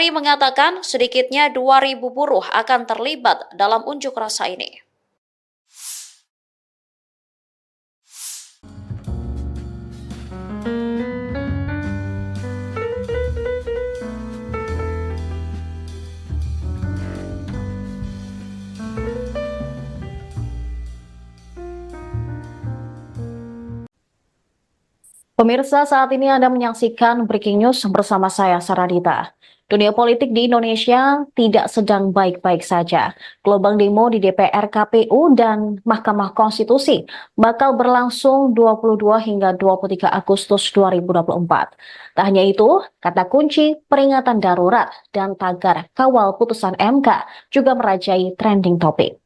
Ramai mengatakan sedikitnya 2.000 buruh akan terlibat dalam unjuk rasa ini. Pemirsa, saat ini Anda menyaksikan Breaking News bersama saya, Saradita. Dunia politik di Indonesia tidak sedang baik-baik saja. Gelombang demo di DPR, KPU, dan Mahkamah Konstitusi bakal berlangsung 22 hingga 23 Agustus 2024. Tak hanya itu, kata kunci peringatan darurat dan tagar kawal putusan MK juga merajai trending topik.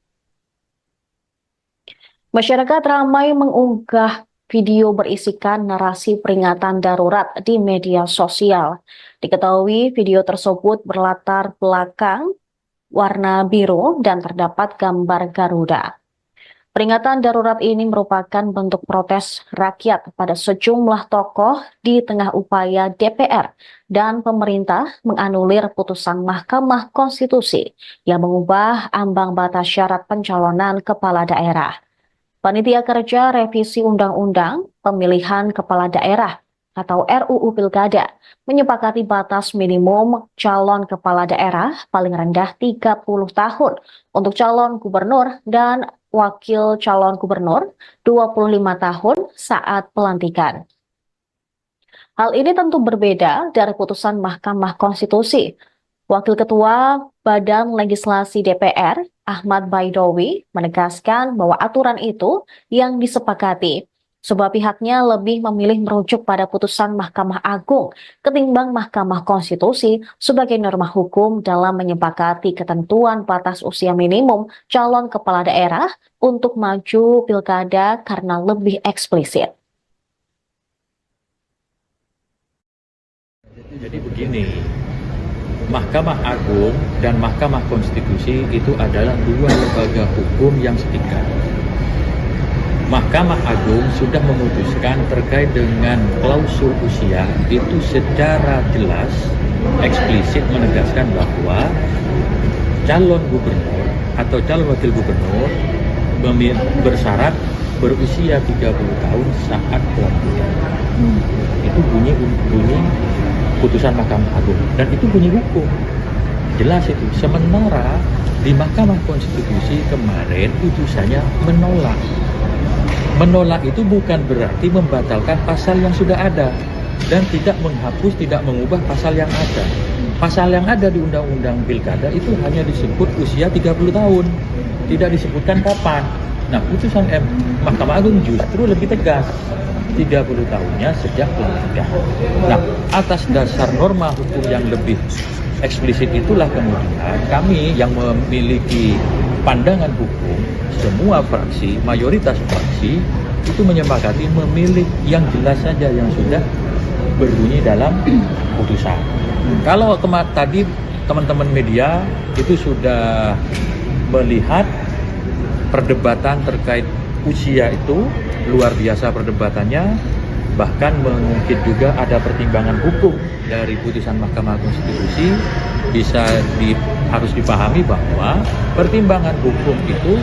Masyarakat ramai mengunggah video berisikan narasi peringatan darurat di media sosial. Diketahui video tersebut berlatar belakang warna biru dan terdapat gambar Garuda. Peringatan darurat ini merupakan bentuk protes rakyat pada sejumlah tokoh di tengah upaya DPR dan pemerintah menganulir putusan Mahkamah Konstitusi yang mengubah ambang batas syarat pencalonan kepala daerah. Panitia Kerja Revisi Undang-Undang Pemilihan Kepala Daerah atau RUU Pilkada menyepakati batas minimum calon kepala daerah paling rendah 30 tahun untuk calon gubernur dan wakil calon gubernur 25 tahun saat pelantikan. Hal ini tentu berbeda dari putusan Mahkamah Konstitusi. Wakil Ketua Badan Legislasi DPR, Ahmad Baidowi, menegaskan bahwa aturan itu yang disepakati, sebab pihaknya lebih memilih merujuk pada putusan Mahkamah Agung ketimbang Mahkamah Konstitusi sebagai norma hukum dalam menyepakati ketentuan batas usia minimum calon kepala daerah untuk maju pilkada karena lebih eksplisit. Jadi begini, Mahkamah Agung dan Mahkamah Konstitusi itu adalah dua lembaga hukum yang setingkat. Mahkamah Agung sudah memutuskan terkait dengan klausul usia itu secara jelas, eksplisit menegaskan bahwa calon gubernur atau calon wakil gubernur bersyarat berusia 30 tahun saat pelantikan. Itu bunyi putusan Mahkamah Agung dan itu bunyi hukum jelas itu. Sementara di Mahkamah Konstitusi kemarin putusannya menolak itu bukan berarti membatalkan pasal yang sudah ada dan tidak menghapus, tidak mengubah pasal yang ada. Pasal yang ada di Undang-Undang Pilkada itu hanya disebut usia 30 tahun, tidak disebutkan kapan. Nah, putusan Mahkamah Agung justru lebih tegas, 30 tahunnya sejak pelantikan. Nah, atas dasar norma hukum yang lebih eksplisit itulah kemudian kami yang memiliki pandangan hukum, semua fraksi, mayoritas fraksi itu menyepakati memilih yang jelas saja yang sudah berbunyi dalam putusan. Kalau tadi teman-teman media itu sudah melihat perdebatan terkait usia itu luar biasa perdebatannya, bahkan mungkin juga ada pertimbangan hukum dari putusan Mahkamah Konstitusi. Harus dipahami bahwa pertimbangan hukum itu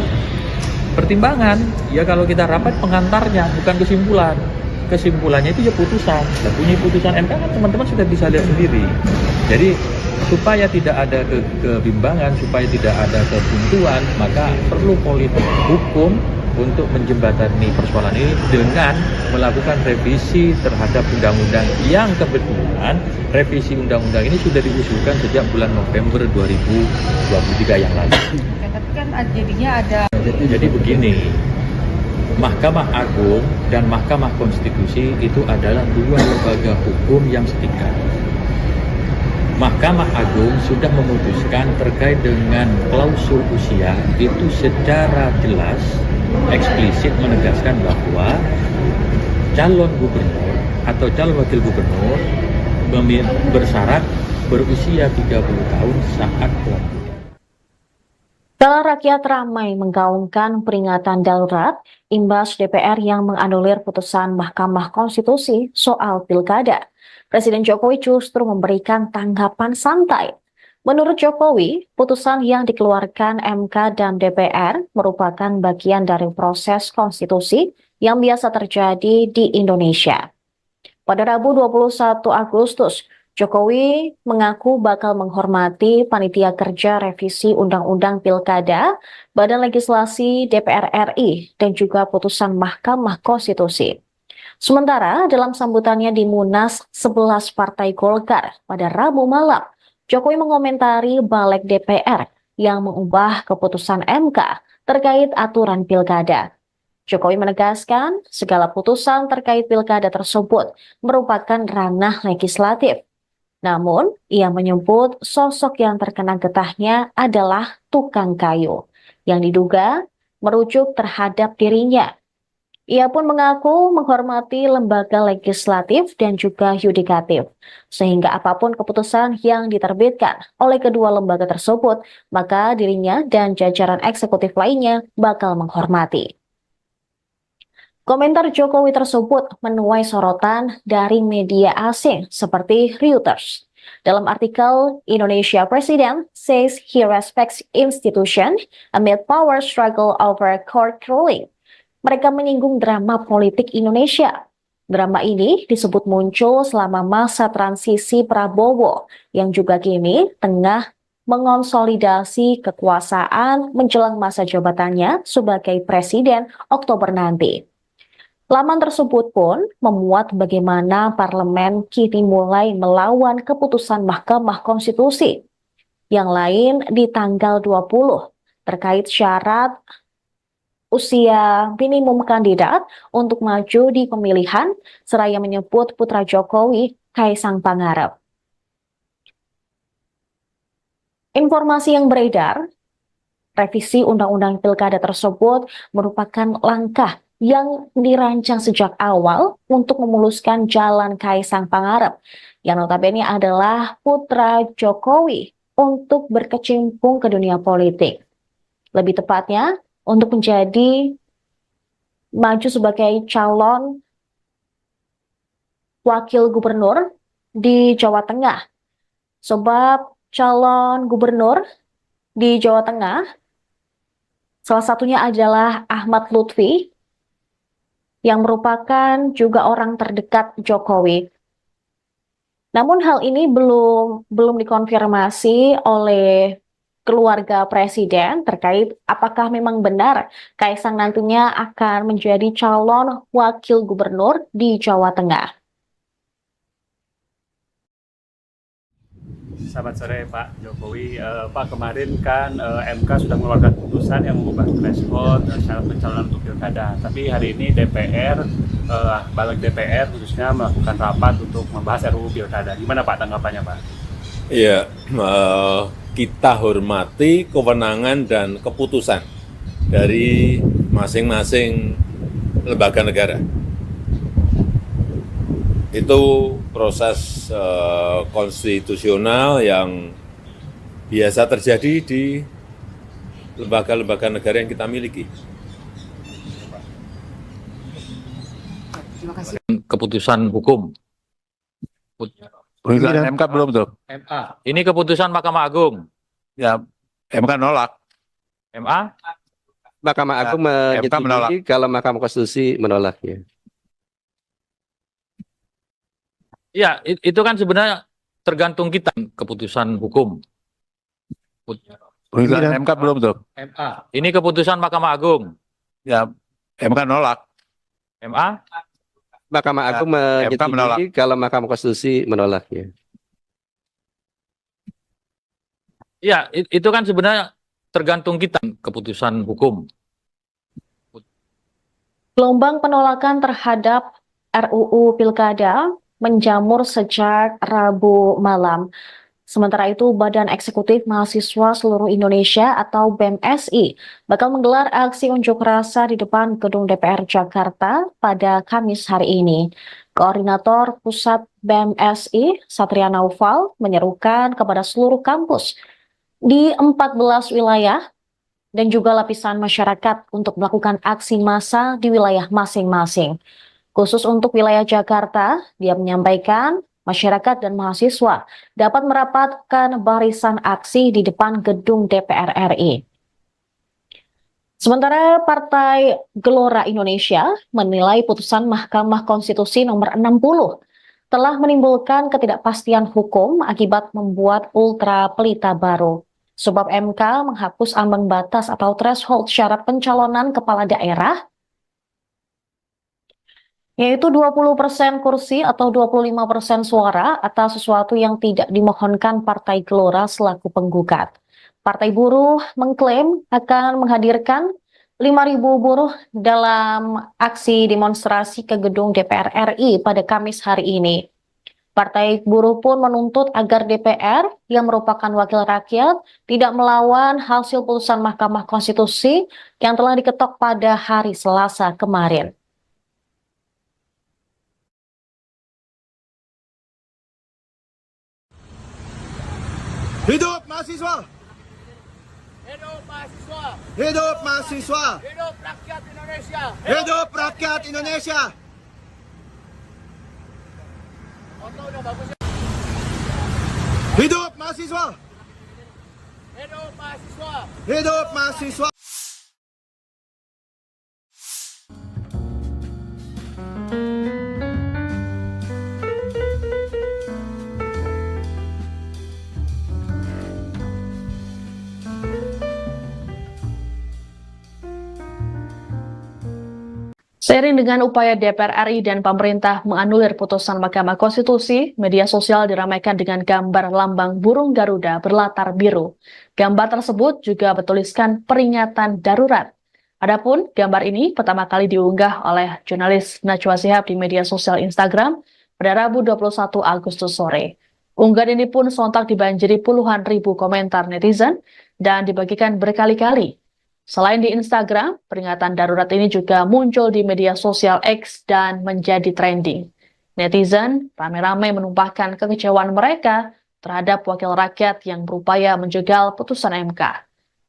pertimbangan, ya kalau kita rapat pengantarnya bukan kesimpulannya itu ya putusan. Dan bunyi putusan MK kan teman-teman sudah bisa lihat sendiri. Jadi supaya tidak ada kebimbangan, supaya tidak ada kebuntuan, maka perlu politik hukum untuk menjembatani persoalan ini dengan melakukan revisi terhadap undang-undang yang kebetulan revisi undang-undang ini sudah diusulkan sejak bulan November 2023 yang lalu. Tapi kan jadinya ada. Jadi begini, Mahkamah Agung dan Mahkamah Konstitusi itu adalah dua lembaga hukum yang setingkat. Mahkamah Agung sudah memutuskan terkait dengan klausul usia itu secara jelas, eksplisit menegaskan bahwa calon gubernur atau calon wakil gubernur bersyarat berusia 30 tahun saat pelantikan. Kala rakyat ramai menggaungkan peringatan darurat imbas DPR yang menganulir putusan Mahkamah Konstitusi soal pilkada. Presiden Jokowi justru memberikan tanggapan santai Menurut Jokowi, putusan yang dikeluarkan MK dan DPR merupakan bagian dari proses konstitusi yang biasa terjadi di Indonesia. Pada Rabu 21 Agustus, Jokowi mengaku bakal menghormati panitia kerja revisi Undang-Undang Pilkada, Badan Legislasi DPR RI, dan juga putusan Mahkamah Konstitusi. Sementara dalam sambutannya di Munas 11 Partai Golkar pada Rabu malam, Jokowi mengomentari balik DPR yang mengubah keputusan MK terkait aturan pilkada. Jokowi menegaskan segala putusan terkait pilkada tersebut merupakan ranah legislatif. Namun, ia menyebut sosok yang terkena getahnya adalah tukang kayu yang diduga merujuk terhadap dirinya. Ia pun mengaku menghormati lembaga legislatif dan juga yudikatif, sehingga apapun keputusan yang diterbitkan oleh kedua lembaga tersebut, maka dirinya dan jajaran eksekutif lainnya bakal menghormati. Komentar Jokowi tersebut menuai sorotan dari media asing seperti Reuters. Dalam artikel, Indonesia President says he respects institution amid power struggle over court ruling. Mereka menyinggung drama politik Indonesia. Drama ini disebut muncul selama masa transisi Prabowo yang juga kini tengah mengonsolidasi kekuasaan menjelang masa jabatannya sebagai presiden Oktober nanti. Laman tersebut pun memuat bagaimana parlemen kini mulai melawan keputusan Mahkamah Konstitusi. Yang lain di tanggal 20 terkait syarat usia minimum kandidat untuk maju di pemilihan, seraya menyebut putra Jokowi, Kaisang Pangarep. Informasi yang beredar, revisi Undang-Undang Pilkada tersebut merupakan langkah yang dirancang sejak awal untuk memuluskan jalan Kaisang Pangarep, yang notabene adalah putra Jokowi untuk berkecimpung ke dunia politik. Lebih tepatnya, untuk menjadi maju sebagai calon wakil gubernur di Jawa Tengah. Sebab calon gubernur di Jawa Tengah, salah satunya adalah Ahmad Lutfi, yang merupakan juga orang terdekat Jokowi. Namun hal ini belum dikonfirmasi oleh keluarga presiden terkait apakah memang benar Kaisang nantinya akan menjadi calon wakil gubernur di Jawa Tengah. Selamat sore Pak Jokowi. Pak, kemarin kan MK sudah mengeluarkan putusan yang mengubah threshold syarat pencalonan untuk pilkada. Tapi hari ini DPR, balik DPR khususnya melakukan rapat untuk membahas RUU pilkada. Gimana Pak tanggapannya Pak? Iya, kita hormati kewenangan dan keputusan dari masing-masing lembaga negara. Itu proses konstitusional yang biasa terjadi di lembaga-lembaga negara yang kita miliki. Keputusan hukum. Pengujian MK belum tuh. MA. Ini keputusan Mahkamah Agung. Ya, MK nolak. MA. Mahkamah Agung MK menolak. menyetujui kalau Mahkamah Konstitusi menolaknya. Ya, itu kan sebenarnya tergantung kita keputusan hukum. Pengujian MK belum tuh. MA. Ini keputusan Mahkamah Agung. Ya, MK nolak. MA. Mahkamah Agung MK menolak. menyetujui kalau Mahkamah Konstitusi menolaknya. Ya, itu kan sebenarnya tergantung kita keputusan hukum. Gelombang penolakan terhadap RUU Pilkada menjamur sejak Rabu malam. Sementara itu, Badan Eksekutif Mahasiswa Seluruh Indonesia atau BEMSI bakal menggelar aksi unjuk rasa di depan gedung DPR Jakarta pada Kamis hari ini. Koordinator Pusat BEMSI, Satria Naufal, menyerukan kepada seluruh kampus di 14 wilayah dan juga lapisan masyarakat untuk melakukan aksi massa di wilayah masing-masing. Khusus untuk wilayah Jakarta, dia menyampaikan masyarakat dan mahasiswa dapat merapatkan barisan aksi di depan gedung DPR RI. Sementara Partai Gelora Indonesia menilai putusan Mahkamah Konstitusi nomor 60 telah menimbulkan ketidakpastian hukum akibat membuat ultra pelita baru. Sebab MK menghapus ambang batas atau threshold syarat pencalonan kepala daerah, yaitu 20% kursi atau 25% suara atas sesuatu yang tidak dimohonkan Partai Gelora selaku penggugat. Partai Buruh mengklaim akan menghadirkan 5.000 buruh dalam aksi demonstrasi ke gedung DPR RI pada Kamis hari ini. Partai Buruh pun menuntut agar DPR yang merupakan wakil rakyat tidak melawan hasil putusan Mahkamah Konstitusi yang telah diketok pada hari Selasa kemarin. Hidup mahasiswa! Hidup mahasiswa! Hidup mahasiswa! Hidup rakyat Indonesia! Hidup rakyat Indonesia! Hidup mahasiswa! Hidup mahasiswa! Hidup mahasiswa! Seiring dengan upaya DPR RI dan pemerintah menganulir putusan Mahkamah Konstitusi, media sosial diramaikan dengan gambar lambang burung Garuda berlatar biru. Gambar tersebut juga bertuliskan peringatan darurat. Adapun gambar ini pertama kali diunggah oleh jurnalis Najwa Shihab di media sosial Instagram pada Rabu 21 Agustus sore. Unggahan ini pun sontak dibanjiri puluhan ribu komentar netizen dan dibagikan berkali-kali. Selain di Instagram, peringatan darurat ini juga muncul di media sosial X dan menjadi trending. Netizen ramai-ramai menumpahkan kekecewaan mereka terhadap wakil rakyat yang berupaya menjegal putusan MK.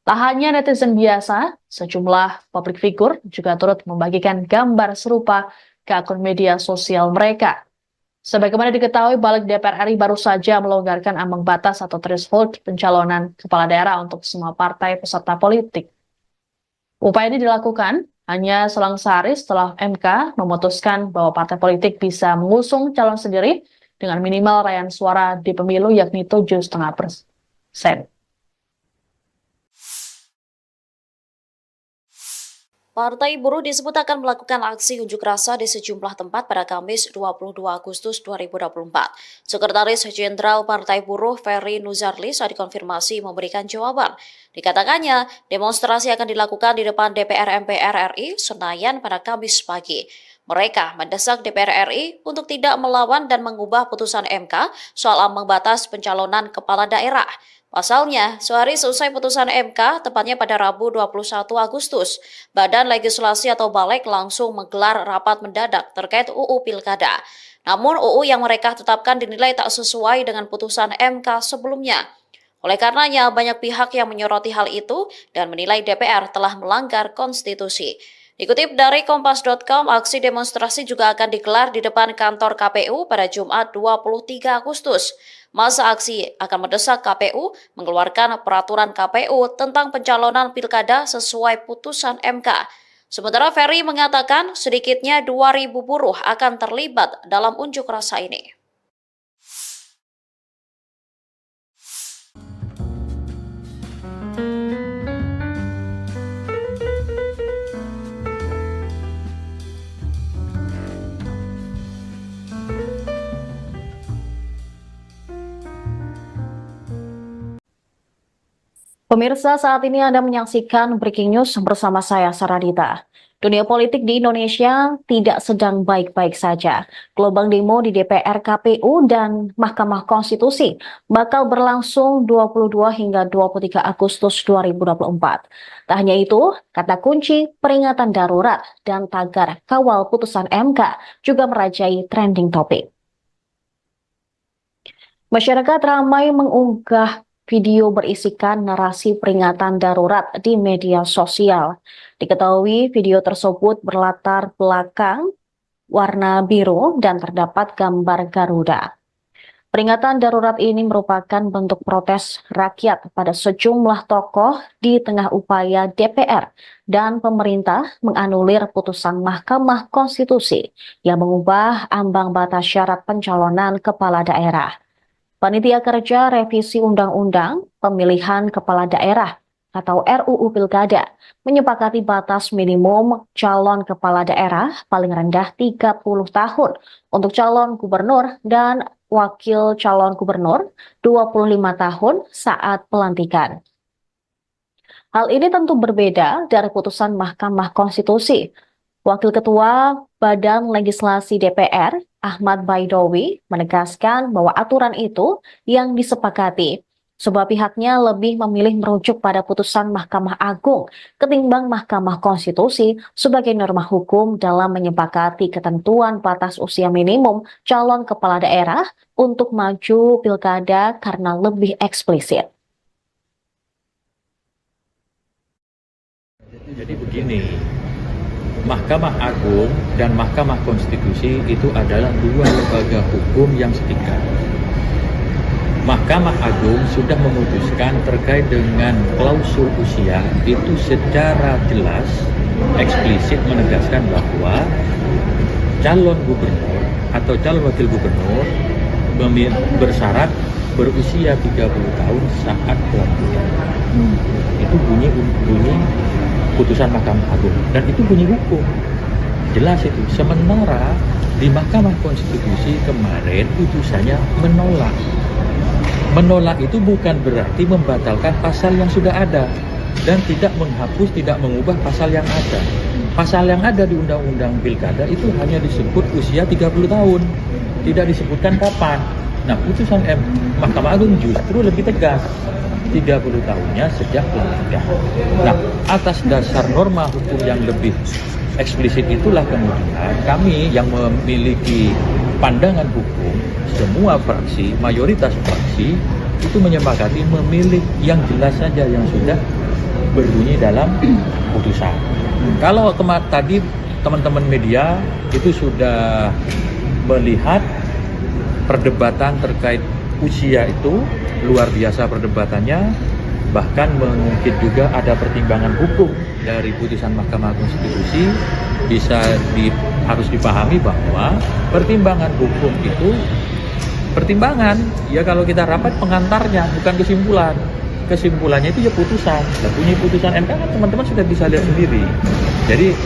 Tak hanya netizen biasa, sejumlah publik figur juga turut membagikan gambar serupa ke akun media sosial mereka. Sebagaimana diketahui, Balik DPR RI baru saja melonggarkan ambang batas atau threshold pencalonan kepala daerah untuk semua partai peserta politik. Upaya ini dilakukan hanya selang sehari setelah MK memutuskan bahwa partai politik bisa mengusung calon sendiri dengan minimal raihan suara di pemilu yakni 7,5%. Partai Buruh disebut akan melakukan aksi unjuk rasa di sejumlah tempat pada Kamis 22 Agustus 2024. Sekretaris Jenderal Partai Buruh Ferry Nuzarli saat dikonfirmasi memberikan jawaban. Dikatakannya, demonstrasi akan dilakukan di depan DPR MPR RI Senayan pada Kamis pagi. Mereka mendesak DPR RI untuk tidak melawan dan mengubah putusan MK soal ambang batas pencalonan kepala daerah. Pasalnya, sehari seusai putusan MK, tepatnya pada Rabu 21 Agustus, Badan Legislasi atau Balek langsung menggelar rapat mendadak terkait UU Pilkada. Namun UU yang mereka tetapkan dinilai tak sesuai dengan putusan MK sebelumnya. Oleh karenanya, banyak pihak yang menyoroti hal itu dan menilai DPR telah melanggar konstitusi. Dikutip dari Kompas.com, aksi demonstrasi juga akan digelar di depan kantor KPU pada Jumat 23 Agustus. Masa aksi akan mendesak KPU mengeluarkan peraturan KPU tentang pencalonan pilkada sesuai putusan MK. Sementara Ferry mengatakan sedikitnya 2.000 buruh akan terlibat dalam unjuk rasa ini. Pemirsa, saat ini Anda menyaksikan Breaking News bersama saya, Saradita. Dunia politik di Indonesia tidak sedang baik-baik saja. Gelombang demo di DPR, KPU, dan Mahkamah Konstitusi bakal berlangsung 22 hingga 23 Agustus 2024. Tak hanya itu, kata kunci peringatan darurat dan tagar kawal putusan MK juga merajai trending topik. Masyarakat ramai mengunggah video berisikan narasi peringatan darurat di media sosial. Diketahui video tersebut berlatar belakang warna biru dan terdapat gambar Garuda. Peringatan darurat ini merupakan bentuk protes rakyat pada sejumlah tokoh di tengah upaya DPR dan pemerintah menganulir putusan Mahkamah Konstitusi yang mengubah ambang batas syarat pencalonan kepala daerah. Panitia Kerja Revisi Undang-Undang Pemilihan Kepala Daerah atau RUU Pilkada menyepakati batas minimum calon kepala daerah paling rendah 30 tahun untuk calon gubernur dan wakil calon gubernur 25 tahun saat pelantikan. Hal ini tentu berbeda dari putusan Mahkamah Konstitusi. Wakil Ketua Badan Legislasi DPR, Ahmad Baidowi, menegaskan bahwa aturan itu yang disepakati, sebab pihaknya lebih memilih merujuk pada putusan Mahkamah Agung ketimbang Mahkamah Konstitusi sebagai norma hukum dalam menyepakati ketentuan batas usia minimum calon kepala daerah untuk maju pilkada karena lebih eksplisit. Jadi begini, Mahkamah Agung dan Mahkamah Konstitusi itu adalah dua lembaga hukum yang setingkat. Mahkamah Agung sudah memutuskan terkait dengan klausul usia itu secara jelas, eksplisit menegaskan bahwa calon gubernur atau calon wakil gubernur bersyarat berusia 30 tahun saat pelantikan. Itu bunyi putusan Mahkamah Agung dan itu bunyi hukum. Jelas itu. Sementara di Mahkamah Konstitusi kemarin putusannya menolak. Menolak itu bukan berarti membatalkan pasal yang sudah ada dan tidak menghapus, tidak mengubah pasal yang ada. Pasal yang ada di Undang-Undang Pilkada itu hanya disebut usia 30 tahun. Tidak disebutkan kapan. Nah, putusan Mahkamah Agung justru lebih tegas. 30 tahunnya sejak pelantikan. Nah, atas dasar norma hukum yang lebih eksplisit itulah kemudian kami yang memiliki pandangan hukum, semua fraksi, mayoritas fraksi itu menyepakati memilih yang jelas saja yang sudah berbunyi dalam putusan. Kalau tadi teman-teman media itu sudah melihat perdebatan terkait usia itu luar biasa perdebatannya, bahkan mungkin juga ada pertimbangan hukum dari putusan Mahkamah Konstitusi. Harus dipahami bahwa pertimbangan hukum itu pertimbangan, ya kalau kita rapat pengantarnya, bukan kesimpulan. Kesimpulannya itu ya putusan. Dan bunyi putusan MK kan teman-teman sudah bisa lihat sendiri. Jadi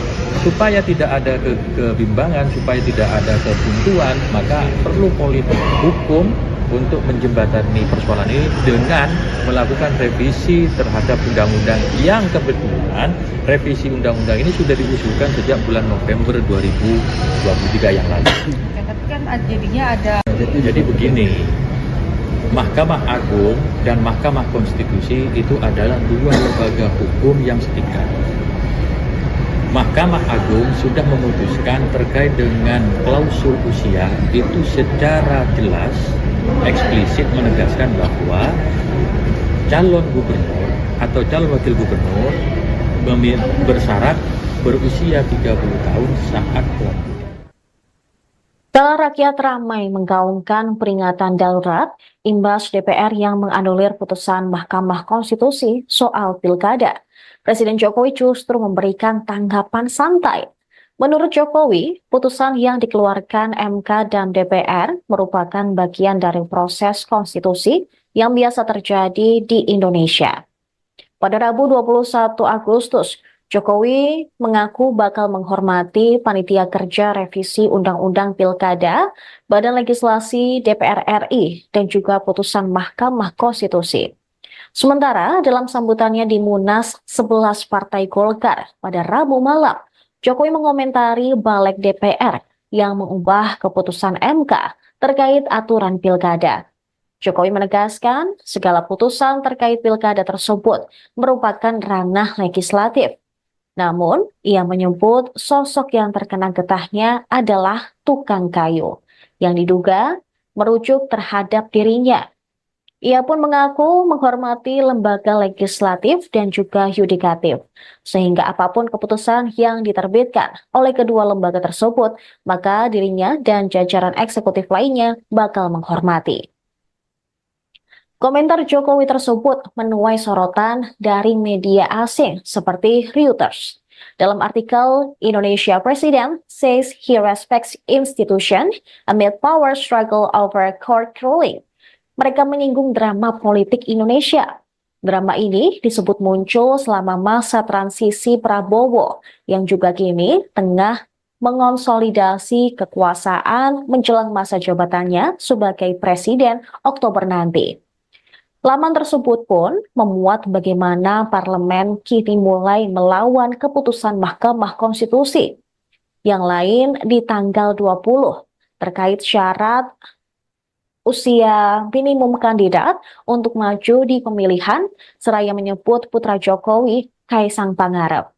supaya tidak ada kebimbangan, supaya tidak ada kebuntuan, maka perlu politik hukum untuk menjembatani persoalan ini dengan melakukan revisi terhadap undang-undang yang kebetulan revisi undang-undang ini sudah diusulkan sejak bulan November 2023 yang lalu. Ya, tapi kan jadinya ada. Jadi begini, Mahkamah Agung dan Mahkamah Konstitusi itu adalah dua lembaga hukum yang setingkat. Mahkamah Agung sudah memutuskan terkait dengan klausul usia itu secara jelas, eksplisit menegaskan bahwa calon gubernur atau calon wakil gubernur bersyarat berusia 30 tahun saat pelantikan. Setelah rakyat ramai menggaungkan peringatan darurat imbas DPR yang menganulir putusan Mahkamah Konstitusi soal pilkada, Presiden Jokowi justru memberikan tanggapan santai. Menurut Jokowi, putusan yang dikeluarkan MK dan DPR merupakan bagian dari proses konstitusi yang biasa terjadi di Indonesia. Pada Rabu 21 Agustus, Jokowi mengaku bakal menghormati Panitia Kerja Revisi Undang-Undang Pilkada, Badan Legislasi DPR RI, dan juga putusan Mahkamah Konstitusi. Sementara dalam sambutannya di Munas 11 Partai Golkar pada Rabu malam, Jokowi mengomentari balik DPR yang mengubah keputusan MK terkait aturan pilkada. Jokowi menegaskan segala putusan terkait pilkada tersebut merupakan ranah legislatif. Namun, ia menyebut sosok yang terkena getahnya adalah tukang kayu, yang diduga merujuk terhadap dirinya. Ia pun mengaku menghormati lembaga legislatif dan juga yudikatif, sehingga apapun keputusan yang diterbitkan oleh kedua lembaga tersebut, maka dirinya dan jajaran eksekutif lainnya bakal menghormati. Komentar Jokowi tersebut menuai sorotan dari media asing seperti Reuters. Dalam artikel, Indonesia President says he respects institution amid power struggle over court ruling. Mereka menyinggung drama politik Indonesia. Drama ini disebut muncul selama masa transisi Prabowo yang juga kini tengah mengonsolidasi kekuasaan menjelang masa jabatannya sebagai presiden Oktober nanti. Laman tersebut pun memuat bagaimana parlemen kini mulai melawan keputusan Mahkamah Konstitusi. Yang lain di tanggal 20 terkait syarat usia minimum kandidat untuk maju di pemilihan, seraya menyebut putra Jokowi, Kaisang Pangarep.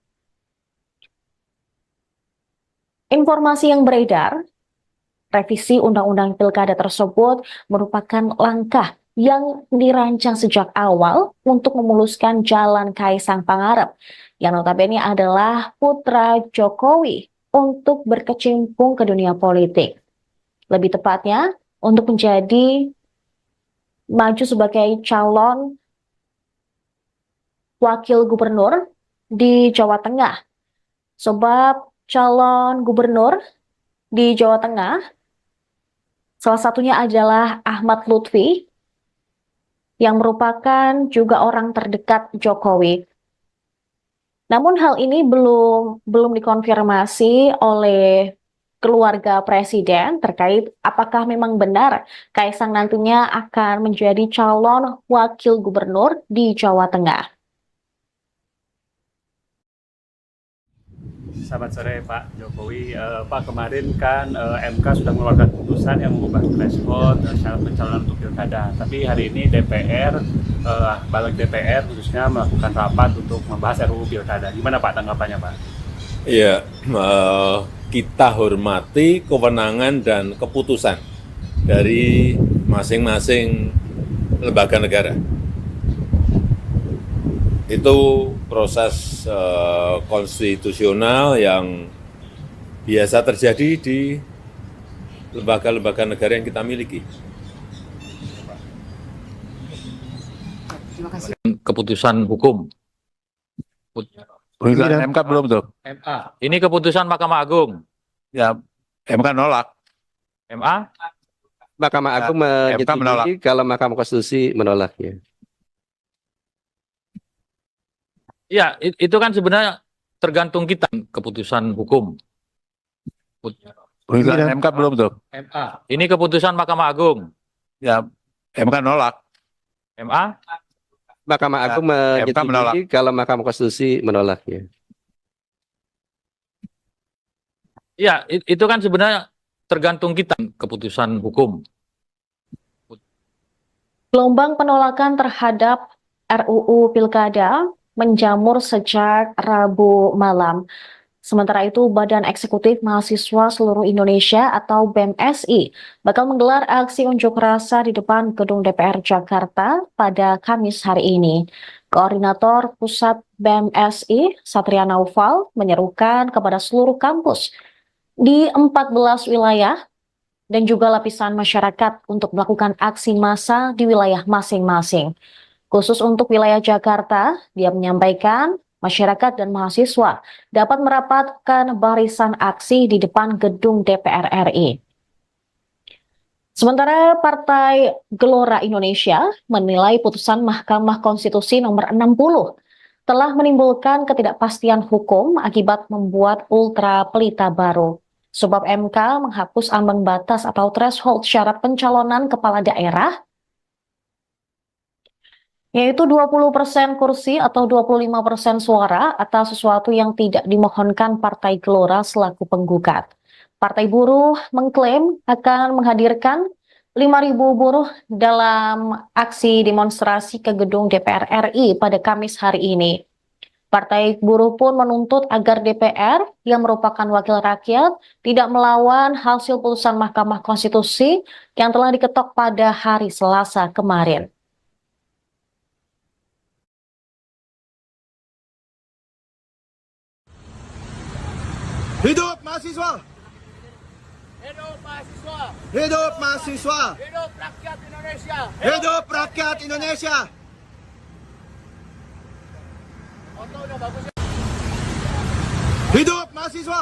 Informasi yang beredar, revisi Undang-Undang Pilkada tersebut merupakan langkah yang dirancang sejak awal untuk memuluskan jalan Kaisang Pangarep, yang notabene adalah putra Jokowi untuk berkecimpung ke dunia politik. Lebih tepatnya, untuk menjadi maju sebagai calon wakil gubernur di Jawa Tengah. Sebab calon gubernur di Jawa Tengah, salah satunya adalah Ahmad Lutfi, yang merupakan juga orang terdekat Jokowi. Namun hal ini belum dikonfirmasi oleh keluarga presiden terkait apakah memang benar Kaisang nantinya akan menjadi calon wakil gubernur di Jawa Tengah. Selamat sore Pak Jokowi. Pak, kemarin kan MK sudah mengeluarkan putusan yang mengubah threshold syarat pencalonan untuk pilkada. Tapi hari ini DPR, balik DPR khususnya melakukan rapat untuk membahas RUU pilkada. Gimana Pak tanggapannya Pak? Ya, kita hormati kewenangan dan keputusan dari masing-masing lembaga negara. Itu proses konstitusional yang biasa terjadi di lembaga-lembaga negara yang kita miliki. Keputusan hukum. Pengujian MK belum tuh. MA. Ini keputusan Mahkamah Agung. Ya, MK nolak. MA. Mahkamah Agung MK menolak. menyetujui kalau Mahkamah Konstitusi menolaknya. Ya, itu kan sebenarnya tergantung kita keputusan hukum. Pengujian MK belum tuh. MA. Ini keputusan Mahkamah Agung. Ya, MK nolak. MA. Mahkamah Agung MK menolak. menyetujui kalau Mahkamah Konstitusi menolaknya. Ya, itu kan sebenarnya tergantung kita keputusan hukum. Gelombang penolakan terhadap RUU Pilkada menjamur sejak Rabu malam. Sementara itu, Badan Eksekutif Mahasiswa Seluruh Indonesia atau BEMSI bakal menggelar aksi unjuk rasa di depan Gedung DPR Jakarta pada Kamis hari ini. Koordinator Pusat BEMSI, Satria Naufal, menyerukan kepada seluruh kampus di 14 wilayah dan juga lapisan masyarakat untuk melakukan aksi massa di wilayah masing-masing. Khusus untuk wilayah Jakarta, dia menyampaikan masyarakat dan mahasiswa dapat merapatkan barisan aksi di depan gedung DPR RI. Sementara Partai Gelora Indonesia menilai putusan Mahkamah Konstitusi nomor 60 telah menimbulkan ketidakpastian hukum akibat membuat ultra pelita baru. Sebab MK menghapus ambang batas atau threshold syarat pencalonan kepala daerah, yaitu 20% kursi atau 25% suara atas sesuatu yang tidak dimohonkan Partai Gelora selaku penggugat. Partai Buruh mengklaim akan menghadirkan 5.000 buruh dalam aksi demonstrasi ke gedung DPR RI pada Kamis hari ini. Partai Buruh pun menuntut agar DPR yang merupakan wakil rakyat tidak melawan hasil putusan Mahkamah Konstitusi yang telah diketok pada hari Selasa kemarin. Hidup mahasiswa! Hidup mahasiswa. Hidup mahasiswa. Hidup rakyat Indonesia. Hidup rakyat Indonesia. Foto udah bagus ya. Hidup mahasiswa.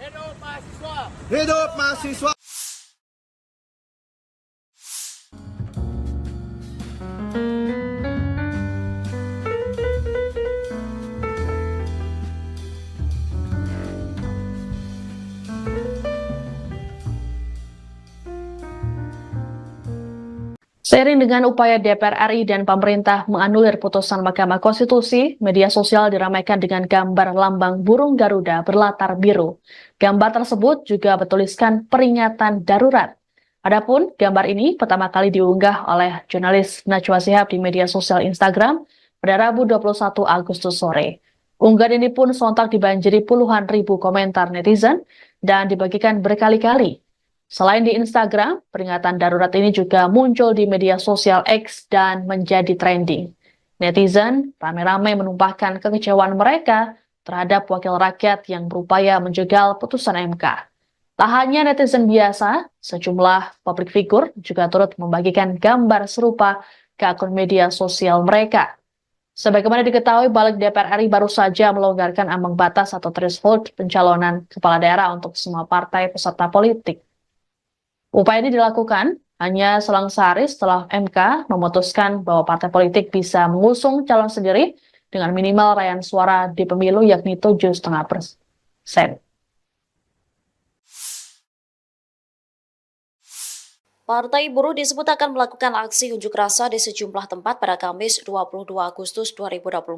Hidup mahasiswa. Hidup mahasiswa. Seiring dengan upaya DPR RI dan pemerintah menganulir putusan Mahkamah Konstitusi, media sosial diramaikan dengan gambar lambang burung Garuda berlatar biru. Gambar tersebut juga bertuliskan peringatan darurat. Adapun gambar ini pertama kali diunggah oleh jurnalis Najwa Shihab di media sosial Instagram pada Rabu 21 Agustus sore. Unggahan ini pun sontak dibanjiri puluhan ribu komentar netizen dan dibagikan berkali-kali. Selain di Instagram, peringatan darurat ini juga muncul di media sosial X dan menjadi trending. Netizen ramai-ramai menumpahkan kekecewaan mereka terhadap wakil rakyat yang berupaya menjegal putusan MK. Tak hanya netizen biasa, sejumlah publik figur juga turut membagikan gambar serupa ke akun media sosial mereka. Sebagaimana diketahui, Balik DPR RI baru saja melonggarkan ambang batas atau threshold pencalonan kepala daerah untuk semua partai peserta politik. Upaya ini dilakukan hanya selang sehari setelah MK memutuskan bahwa partai politik bisa mengusung calon sendiri dengan minimal raihan suara di pemilu yakni 7,5%. Partai Buruh disebut akan melakukan aksi unjuk rasa di sejumlah tempat pada Kamis 22 Agustus 2024.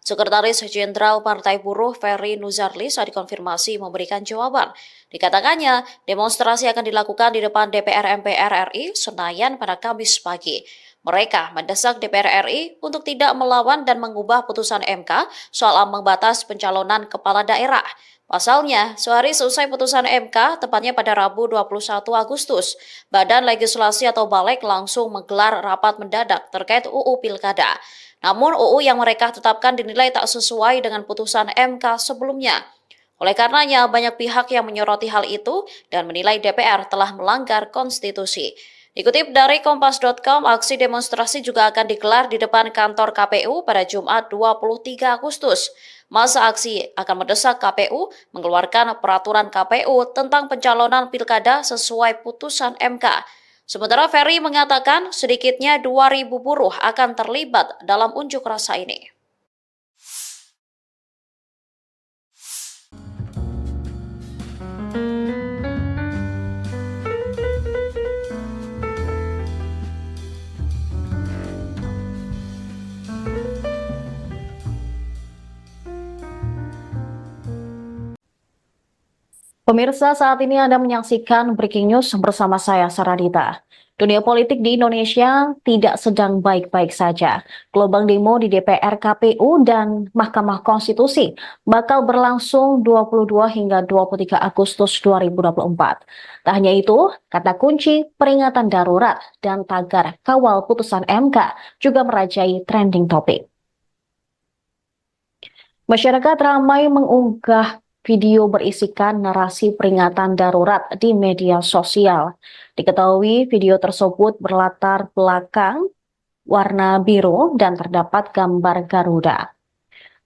Sekretaris Jenderal Partai Buruh Ferry Nuzarli saat dikonfirmasi memberikan jawaban. Dikatakannya, demonstrasi akan dilakukan di depan DPR MPR RI Senayan pada Kamis pagi. Mereka mendesak DPR RI untuk tidak melawan dan mengubah putusan MK soal ambang batas pencalonan kepala daerah. Pasalnya, sehari selesai putusan MK, tepatnya pada Rabu 21 Agustus, Badan Legislasi atau Balik langsung menggelar rapat mendadak terkait UU Pilkada. Namun UU yang mereka tetapkan dinilai tak sesuai dengan putusan MK sebelumnya. Oleh karenanya, banyak pihak yang menyoroti hal itu dan menilai DPR telah melanggar konstitusi. Dikutip dari Kompas.com, aksi demonstrasi juga akan digelar di depan kantor KPU pada Jumat 23 Agustus. Masa aksi akan mendesak KPU mengeluarkan peraturan KPU tentang pencalonan pilkada sesuai putusan MK. Sementara Ferry mengatakan sedikitnya 2.000 buruh akan terlibat dalam unjuk rasa ini. Pemirsa, saat ini Anda menyaksikan Breaking News bersama saya, Saradita. Dunia politik di Indonesia tidak sedang baik-baik saja. Gelombang demo di DPR, KPU, dan Mahkamah Konstitusi bakal berlangsung 22 hingga 23 Agustus 2024. Tak hanya itu, kata kunci peringatan darurat dan tagar kawal putusan MK juga merajai trending topik. Masyarakat ramai mengunggah video berisikan narasi peringatan darurat di media sosial. Diketahui video tersebut berlatar belakang warna biru dan terdapat gambar Garuda.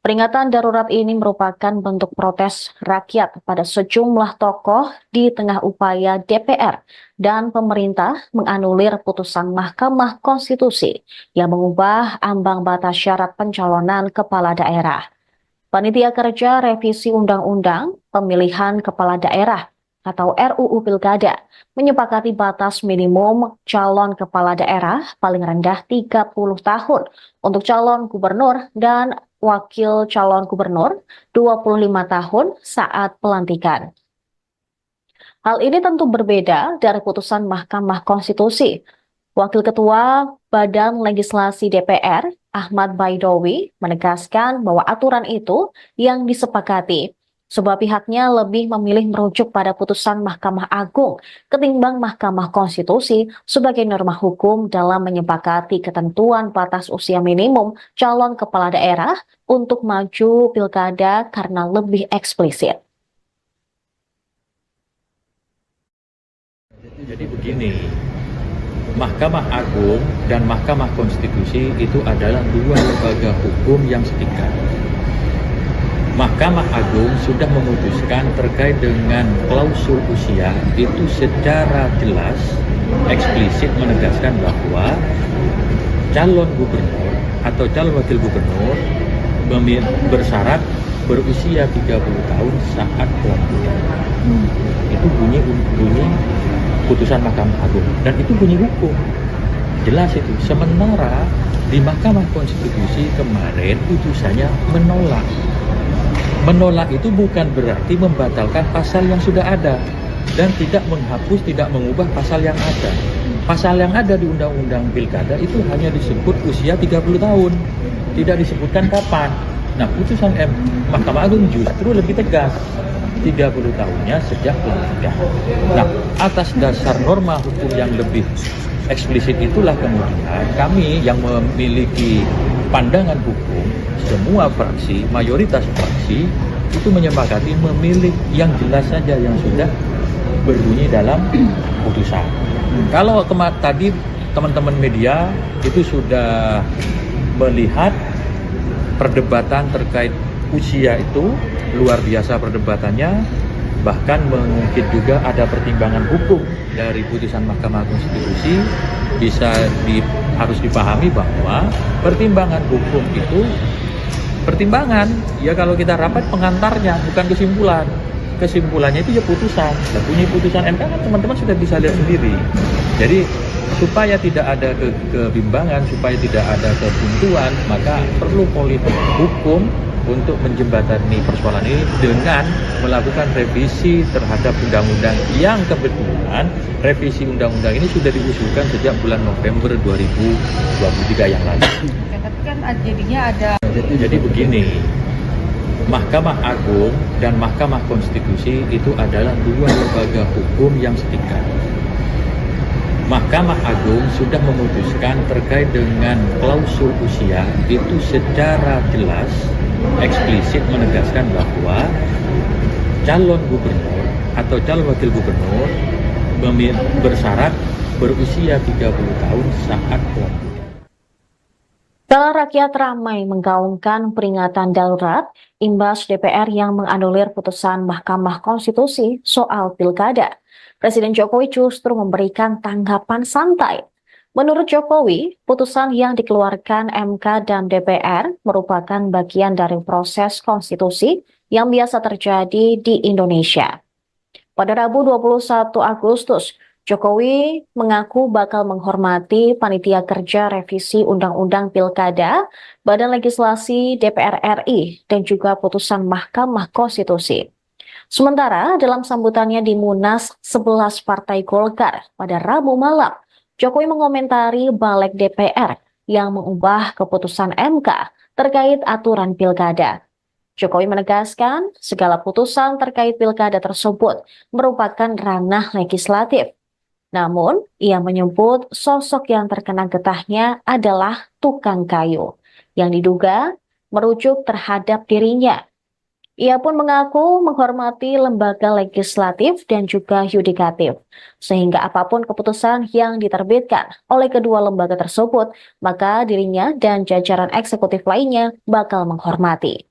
Peringatan darurat ini merupakan bentuk protes rakyat pada sejumlah tokoh di tengah upaya DPR dan pemerintah menganulir putusan Mahkamah Konstitusi yang mengubah ambang batas syarat pencalonan kepala daerah. Panitia Kerja Revisi Undang-Undang Pemilihan Kepala Daerah atau RUU Pilkada menyepakati batas minimum calon kepala daerah paling rendah 30 tahun untuk calon gubernur dan wakil calon gubernur 25 tahun saat pelantikan. Hal ini tentu berbeda dari putusan Mahkamah Konstitusi. Wakil Ketua Badan Legislasi DPR, Ahmad Baidowi, menegaskan bahwa aturan itu yang disepakati, sebab pihaknya lebih memilih merujuk pada putusan Mahkamah Agung ketimbang Mahkamah Konstitusi sebagai norma hukum dalam menyepakati ketentuan batas usia minimum calon kepala daerah untuk maju pilkada karena lebih eksplisit. Jadi begini, Mahkamah Agung dan Mahkamah Konstitusi itu adalah dua lembaga hukum yang setingkat. Mahkamah Agung sudah memutuskan terkait dengan klausul usia itu secara jelas, eksplisit menegaskan bahwa calon gubernur atau calon wakil gubernur bersyarat berusia 30 tahun saat pelantikan. Itu bunyi putusan Mahkamah Agung dan itu bunyi hukum. Jelas itu. Sementara di Mahkamah Konstitusi kemarin putusannya menolak. Menolak itu bukan berarti membatalkan pasal yang sudah ada dan tidak menghapus, tidak mengubah pasal yang ada. Pasal yang ada di Undang-Undang Pilkada itu hanya disebut usia 30 tahun. Tidak disebutkan kapan. Nah, putusan Mahkamah Agung justru lebih tegas. 30 tahunnya sejak pelantikan. Nah, atas dasar norma hukum yang lebih eksplisit itulah kemudian kami yang memiliki pandangan hukum, semua fraksi, mayoritas fraksi itu menyepakati memilih yang jelas saja yang sudah berbunyi dalam putusan. Kalau tadi teman-teman media itu sudah melihat perdebatan terkait usia itu luar biasa perdebatannya, bahkan mungkin juga ada pertimbangan hukum dari putusan Mahkamah Konstitusi. Harus dipahami bahwa pertimbangan hukum itu pertimbangan, ya kalau kita rapat pengantarnya bukan kesimpulan. Kesimpulannya itu ya putusan. Dan bunyi putusan MK kan teman-teman sudah bisa lihat sendiri. Jadi supaya tidak ada kebimbangan, supaya tidak ada kebuntuan, maka perlu politik hukum untuk menjembatani persoalan ini dengan melakukan revisi terhadap undang-undang yang kebetulan revisi undang-undang ini sudah diusulkan sejak bulan November 2023 yang lalu. Ya, tapi kan jadinya ada. Jadi begini, Mahkamah Agung dan Mahkamah Konstitusi itu adalah dua lembaga hukum yang setingkat. Mahkamah Agung sudah memutuskan terkait dengan klausul usia itu secara jelas, eksplisit menegaskan bahwa calon gubernur atau calon wakil gubernur bersyarat berusia 30 tahun saat pelantikan. Rakyat ramai menggaungkan peringatan darurat imbas DPR yang menganulir putusan Mahkamah Konstitusi soal pilkada. Presiden Jokowi justru memberikan tanggapan santai. Menurut Jokowi, putusan yang dikeluarkan MK dan DPR merupakan bagian dari proses konstitusi yang biasa terjadi di Indonesia. Pada Rabu 21 Agustus, Jokowi mengaku bakal menghormati Panitia Kerja Revisi Undang-Undang Pilkada, Badan Legislasi DPR RI, dan juga putusan Mahkamah Konstitusi. Sementara dalam sambutannya di Munas 11 Partai Golkar pada Rabu malam, Jokowi mengomentari balik DPR yang mengubah keputusan MK terkait aturan pilkada. Jokowi menegaskan segala putusan terkait pilkada tersebut merupakan ranah legislatif. Namun, ia menyebut sosok yang terkena getahnya adalah tukang kayu, yang diduga merujuk terhadap dirinya. Ia pun mengaku menghormati lembaga legislatif dan juga yudikatif, sehingga apapun keputusan yang diterbitkan oleh kedua lembaga tersebut, maka dirinya dan jajaran eksekutif lainnya bakal menghormati.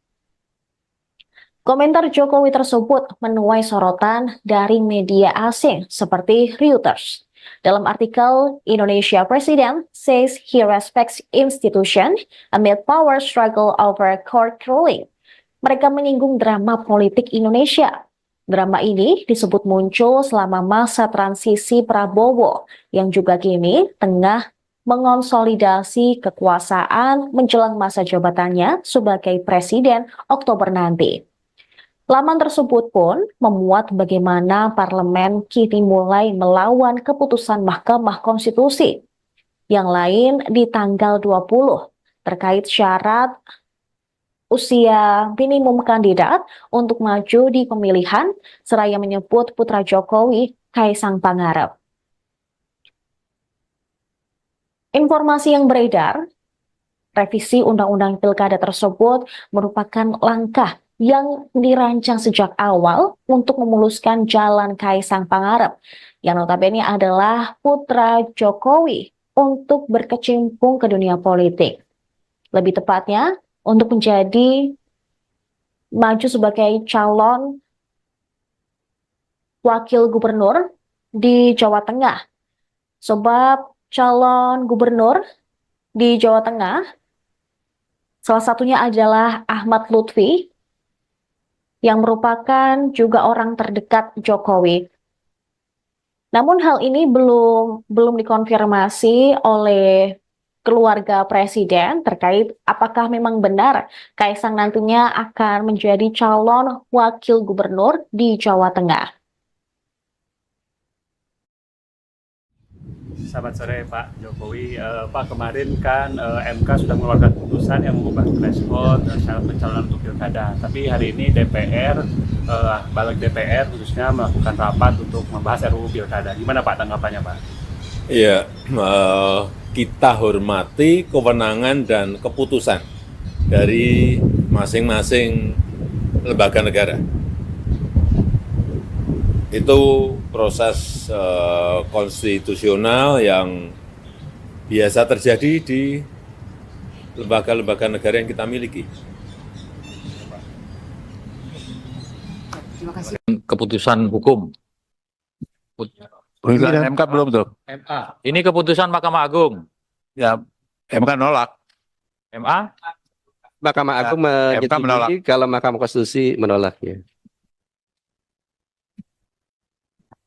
Komentar Jokowi tersebut menuai sorotan dari media asing seperti Reuters. Dalam artikel, Indonesia President says he respects institution amid power struggle over court ruling. Mereka menyinggung drama politik Indonesia. Drama ini disebut muncul selama masa transisi Prabowo yang juga kini tengah mengonsolidasi kekuasaan menjelang masa jabatannya sebagai presiden Oktober nanti. Laman tersebut pun memuat bagaimana parlemen kini mulai melawan keputusan Mahkamah Konstitusi. Yang lain di tanggal 20 terkait syarat usia minimum kandidat untuk maju di pemilihan, seraya menyebut putra Jokowi, Kaisang Pangarep. Informasi yang beredar, revisi Undang-Undang Pilkada tersebut merupakan langkah yang dirancang sejak awal untuk memuluskan jalan Kaisang Pangarep, yang notabene adalah putra Jokowi, untuk berkecimpung ke dunia politik. Lebih tepatnya, untuk menjadi maju sebagai calon wakil gubernur di Jawa Tengah. Sebab calon gubernur di Jawa Tengah salah satunya adalah Ahmad Lutfi, yang merupakan juga orang terdekat Jokowi. Namun hal ini belum dikonfirmasi oleh keluarga presiden terkait apakah memang benar Kaisang nantinya akan menjadi calon wakil gubernur di Jawa Tengah. Selamat sore Pak Jokowi. Pak, kemarin kan MK sudah mengeluarkan putusan yang mengubah threshold syarat pencalonan untuk pilkada. Tapi hari ini DPR, balik DPR khususnya melakukan rapat untuk membahas RUU pilkada. Gimana Pak tanggapannya Pak? Ya, kita hormati kewenangan dan keputusan dari masing-masing lembaga negara. Itu proses konstitusional yang biasa terjadi di lembaga-lembaga negara yang kita miliki. Terima kasih. Keputusan hukum. Pengujian MK belum tuh. MA. Ini keputusan Mahkamah Agung. Ya, MK nolak. MA. Mahkamah Agung MK menolak. menyetujui kalau Mahkamah Konstitusi menolaknya.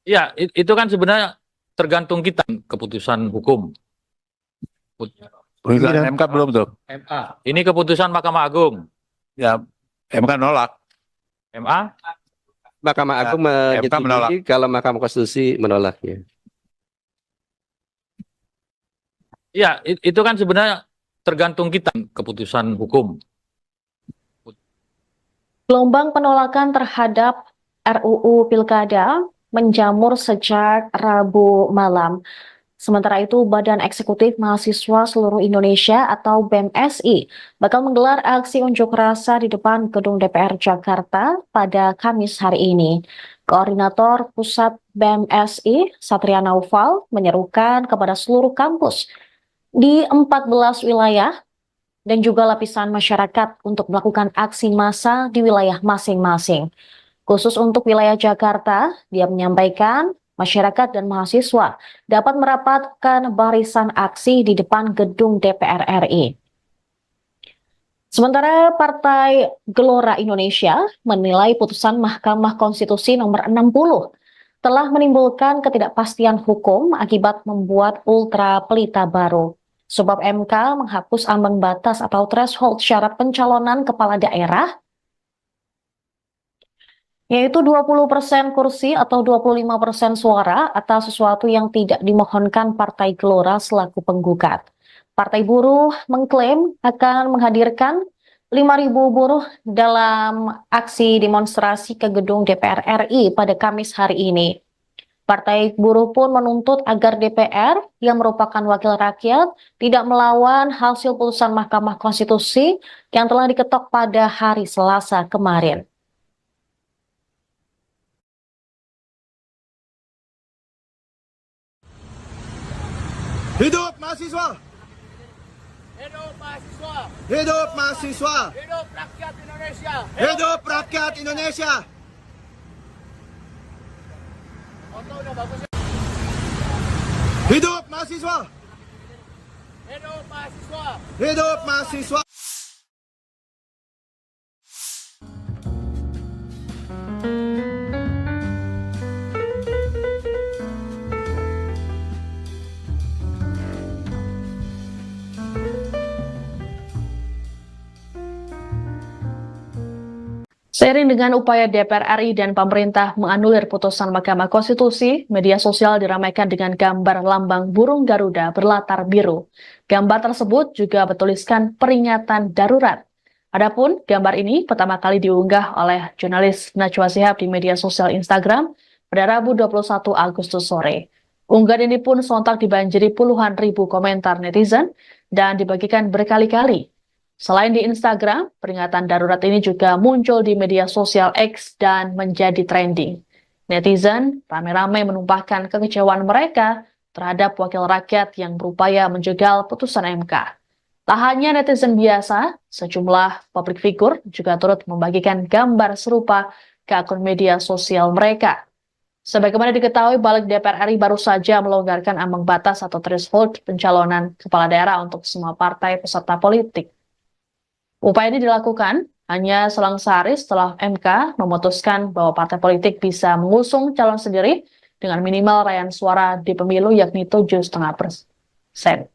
Ya, itu kan sebenarnya tergantung kita keputusan hukum. Pengujian MK belum tuh. MA. Ini keputusan Mahkamah Agung. Ya, MK nolak. MA. Mahkamah Agung MK menolak. menyetujui kalau Mahkamah Konstitusi menolaknya. Ya, itu kan sebenarnya tergantung kita keputusan hukum. Gelombang penolakan terhadap RUU Pilkada menjamur sejak Rabu malam. Sementara itu, Badan Eksekutif Mahasiswa Seluruh Indonesia atau BEMSI bakal menggelar aksi unjuk rasa di depan Gedung DPR Jakarta pada Kamis hari ini. Koordinator Pusat BEMSI, Satria Naufal, menyerukan kepada seluruh kampus di 14 wilayah dan juga lapisan masyarakat untuk melakukan aksi massa di wilayah masing-masing. Khusus untuk wilayah Jakarta, dia menyampaikan masyarakat dan mahasiswa dapat merapatkan barisan aksi di depan gedung DPR RI. Sementara Partai Gelora Indonesia menilai putusan Mahkamah Konstitusi nomor 60 telah menimbulkan ketidakpastian hukum akibat membuat ultra pelita baru. Sebab MK menghapus ambang batas atau threshold syarat pencalonan kepala daerah, yaitu 20% kursi atau 25% suara atas sesuatu yang tidak dimohonkan Partai Gelora selaku penggugat. Partai Buruh mengklaim akan menghadirkan 5.000 buruh dalam aksi demonstrasi ke gedung DPR RI pada Kamis hari ini. Partai Buruh pun menuntut agar DPR yang merupakan wakil rakyat tidak melawan hasil putusan Mahkamah Konstitusi yang telah diketok pada hari Selasa kemarin. Hidup mahasiswa! Hidup mahasiswa! Hidup mahasiswa! Hidup rakyat Indonesia! Hidup rakyat Indonesia! Foto udah bagus ya. Hidup mahasiswa! Hidup mahasiswa! Hidup mahasiswa! Seiring dengan upaya DPR RI dan pemerintah menganulir putusan Mahkamah Konstitusi, media sosial diramaikan dengan gambar lambang burung Garuda berlatar biru. Gambar tersebut juga bertuliskan peringatan darurat. Adapun gambar ini pertama kali diunggah oleh jurnalis Najwa Shihab di media sosial Instagram pada Rabu 21 Agustus sore. Unggahan ini pun sontak dibanjiri puluhan ribu komentar netizen dan dibagikan berkali-kali. Selain di Instagram, peringatan darurat ini juga muncul di media sosial X dan menjadi trending. Netizen ramai-ramai menumpahkan kekecewaan mereka terhadap wakil rakyat yang berupaya menjegal putusan MK. Tak hanya netizen biasa, sejumlah publik figur juga turut membagikan gambar serupa ke akun media sosial mereka. Sebagaimana diketahui, Balik DPR RI baru saja melonggarkan ambang batas atau threshold pencalonan kepala daerah untuk semua partai peserta politik. Upaya ini dilakukan hanya selang sehari setelah MK memutuskan bahwa partai politik bisa mengusung calon sendiri dengan minimal raihan suara di pemilu yakni 7,5%.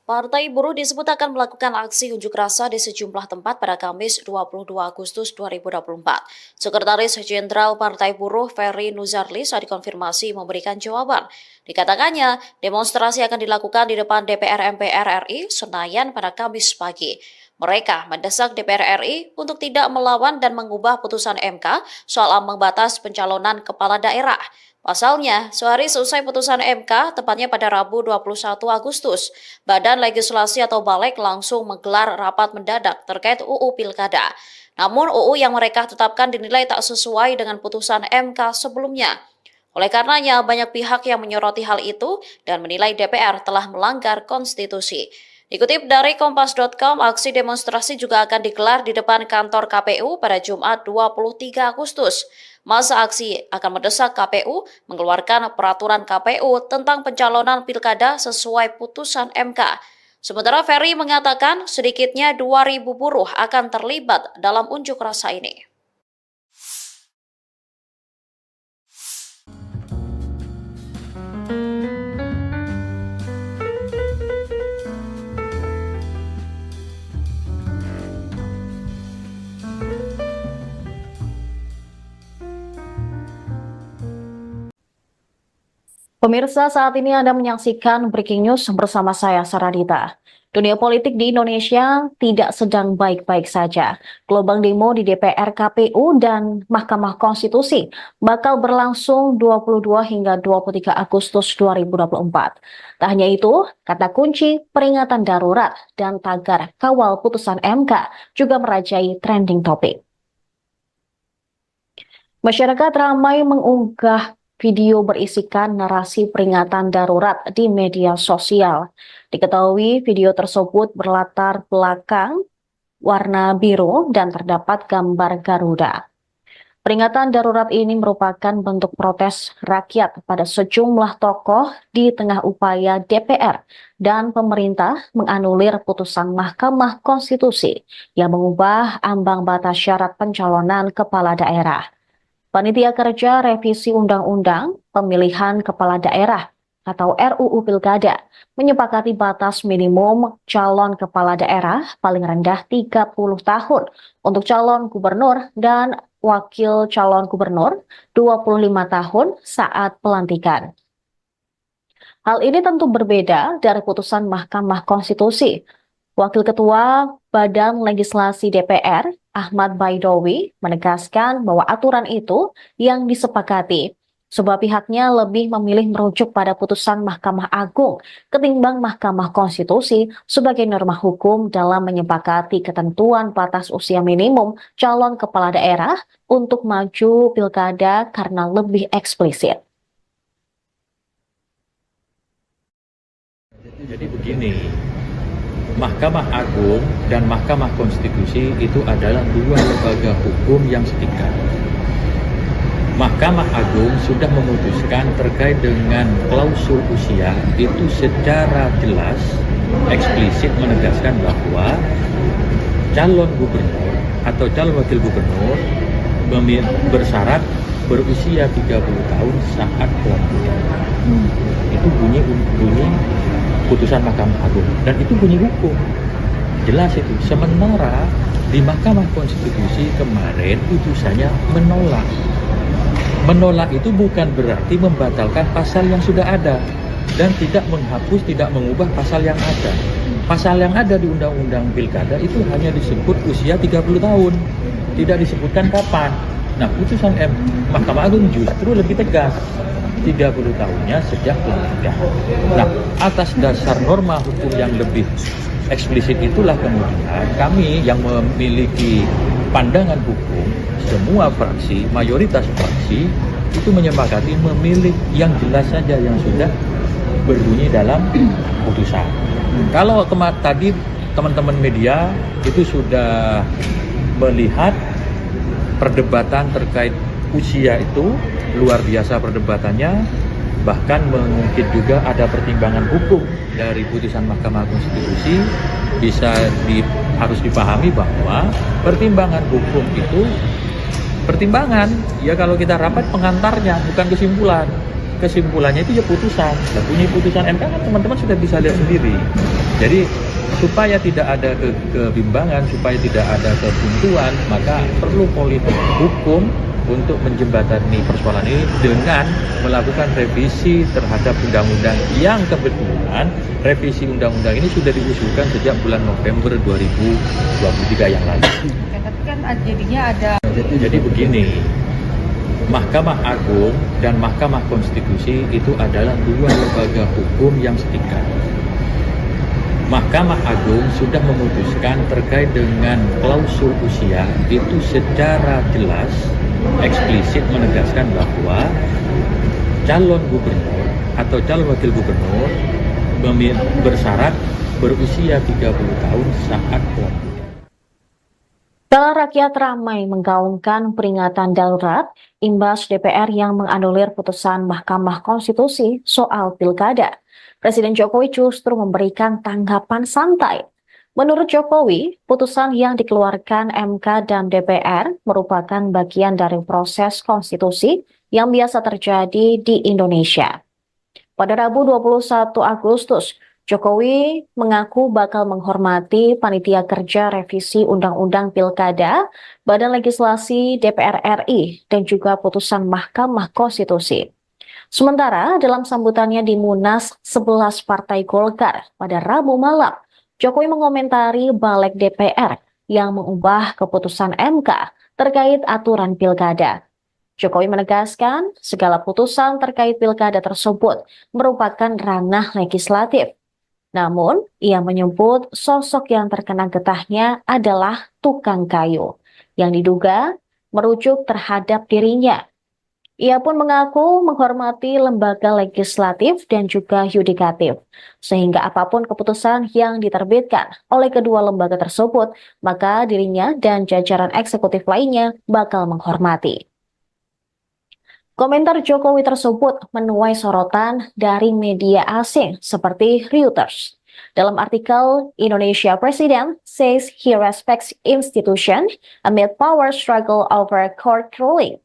Partai Buruh disebut akan melakukan aksi unjuk rasa di sejumlah tempat pada Kamis 22 Agustus 2024. Sekretaris Jenderal Partai Buruh Ferry Nuzarli saat dikonfirmasi memberikan jawaban. Dikatakannya, demonstrasi akan dilakukan di depan DPR MPR RI Senayan pada Kamis pagi. Mereka mendesak DPR RI untuk tidak melawan dan mengubah putusan MK soal ambang batas pencalonan kepala daerah. Pasalnya, sehari selesai putusan MK, tepatnya pada Rabu 21 Agustus, Badan Legislasi atau Balik langsung menggelar rapat mendadak terkait UU Pilkada. Namun UU yang mereka tetapkan dinilai tak sesuai dengan putusan MK sebelumnya. Oleh karenanya, banyak pihak yang menyoroti hal itu dan menilai DPR telah melanggar konstitusi. Dikutip dari Kompas.com, aksi demonstrasi juga akan digelar di depan kantor KPU pada Jumat 23 Agustus. Masa aksi akan mendesak KPU mengeluarkan peraturan KPU tentang pencalonan pilkada sesuai putusan MK. Sementara Ferry mengatakan sedikitnya 2.000 buruh akan terlibat dalam unjuk rasa ini. Pemirsa, saat ini Anda menyaksikan Breaking News bersama saya, Saradita. Dunia politik di Indonesia tidak sedang baik-baik saja. Gelombang demo di DPR, KPU, dan Mahkamah Konstitusi bakal berlangsung 22 hingga 23 Agustus 2024. Tak hanya itu, kata kunci peringatan darurat dan tagar kawal putusan MK juga merajai trending topik. Masyarakat ramai mengunggah video berisikan narasi peringatan darurat di media sosial. Diketahui video tersebut berlatar belakang warna biru dan terdapat gambar Garuda. Peringatan darurat ini merupakan bentuk protes rakyat pada sejumlah tokoh di tengah upaya DPR dan pemerintah menganulir putusan Mahkamah Konstitusi yang mengubah ambang batas syarat pencalonan kepala daerah. Panitia Kerja Revisi Undang-Undang Pemilihan Kepala Daerah atau RUU Pilkada menyepakati batas minimum calon kepala daerah paling rendah 30 tahun untuk calon gubernur dan wakil calon gubernur 25 tahun saat pelantikan. Hal ini tentu berbeda dari putusan Mahkamah Konstitusi. Wakil Ketua Badan Legislasi DPR, Ahmad Baidowi, menegaskan bahwa aturan itu yang disepakati, sebab pihaknya lebih memilih merujuk pada putusan Mahkamah Agung ketimbang Mahkamah Konstitusi sebagai norma hukum dalam menyepakati ketentuan batas usia minimum calon kepala daerah untuk maju pilkada karena lebih eksplisit. Jadi begini, Mahkamah Agung dan Mahkamah Konstitusi itu adalah dua lembaga hukum yang setingkat. Mahkamah Agung sudah memutuskan terkait dengan klausul usia itu secara jelas, eksplisit menegaskan bahwa calon gubernur atau calon wakil gubernur bersyarat berusia 30 tahun saat pelantikan. Itu bunyi putusan Mahkamah Agung dan itu bunyi hukum jelas itu. Sementara di Mahkamah Konstitusi kemarin putusannya menolak itu bukan berarti membatalkan pasal yang sudah ada dan tidak menghapus, tidak mengubah pasal yang ada. Pasal yang ada di Undang-Undang Pilkada itu hanya disebut usia 30 tahun, tidak disebutkan kapan. Nah, putusan Mahkamah Agung justru lebih tegas, 30 tahunnya sejak pelantikan. Nah, atas dasar norma hukum yang lebih eksplisit itulah kemudian kami yang memiliki pandangan hukum, semua fraksi, mayoritas fraksi itu menyepakati memilih yang jelas saja yang sudah berbunyi dalam putusan. Kalau tadi teman-teman media itu sudah melihat perdebatan terkait usia itu luar biasa perdebatannya, bahkan mungkin juga ada pertimbangan hukum dari putusan Mahkamah Konstitusi. Harus dipahami bahwa pertimbangan hukum itu pertimbangan, ya kalau kita rapat pengantarnya, bukan kesimpulan. Kesimpulannya itu ya putusan. Dan bunyi putusan MK kan teman-teman sudah bisa lihat sendiri. Jadi supaya tidak ada kebimbangan, supaya tidak ada kebuntuan, maka perlu politik hukum untuk menjembatani persoalan ini dengan melakukan revisi terhadap undang-undang yang kebetulan revisi undang-undang ini sudah diusulkan sejak bulan November 2023 yang lalu. Tapi kan jadinya ada. Jadi begini, Mahkamah Agung dan Mahkamah Konstitusi itu adalah dua lembaga hukum yang setingkat. Mahkamah Agung sudah memutuskan terkait dengan klausul usia itu secara jelas, eksplisit menegaskan bahwa calon gubernur atau calon wakil gubernur bersyarat berusia 30 tahun saat pelantikan. Rakyat ramai menggaungkan peringatan darurat imbas DPR yang menganulir putusan Mahkamah Konstitusi soal pilkada. Presiden Jokowi justru memberikan tanggapan santai. Menurut Jokowi, putusan yang dikeluarkan MK dan DPR merupakan bagian dari proses konstitusi yang biasa terjadi di Indonesia. Pada Rabu 21 Agustus, Jokowi mengaku bakal menghormati Panitia Kerja Revisi Undang-Undang Pilkada, Badan Legislasi DPR RI, dan juga putusan Mahkamah Konstitusi. Sementara dalam sambutannya di Munas 11 Partai Golkar pada Rabu malam, Jokowi mengomentari balik DPR yang mengubah keputusan MK terkait aturan pilkada. Jokowi menegaskan segala putusan terkait pilkada tersebut merupakan ranah legislatif. Namun, ia menyebut sosok yang terkena getahnya adalah tukang kayu, yang diduga merujuk terhadap dirinya. Ia pun mengaku menghormati lembaga legislatif dan juga yudikatif, sehingga apapun keputusan yang diterbitkan oleh kedua lembaga tersebut, maka dirinya dan jajaran eksekutif lainnya bakal menghormati. Komentar Jokowi tersebut menuai sorotan dari media asing seperti Reuters. Dalam artikel, Indonesia President says he respects institution amid power struggle over court ruling.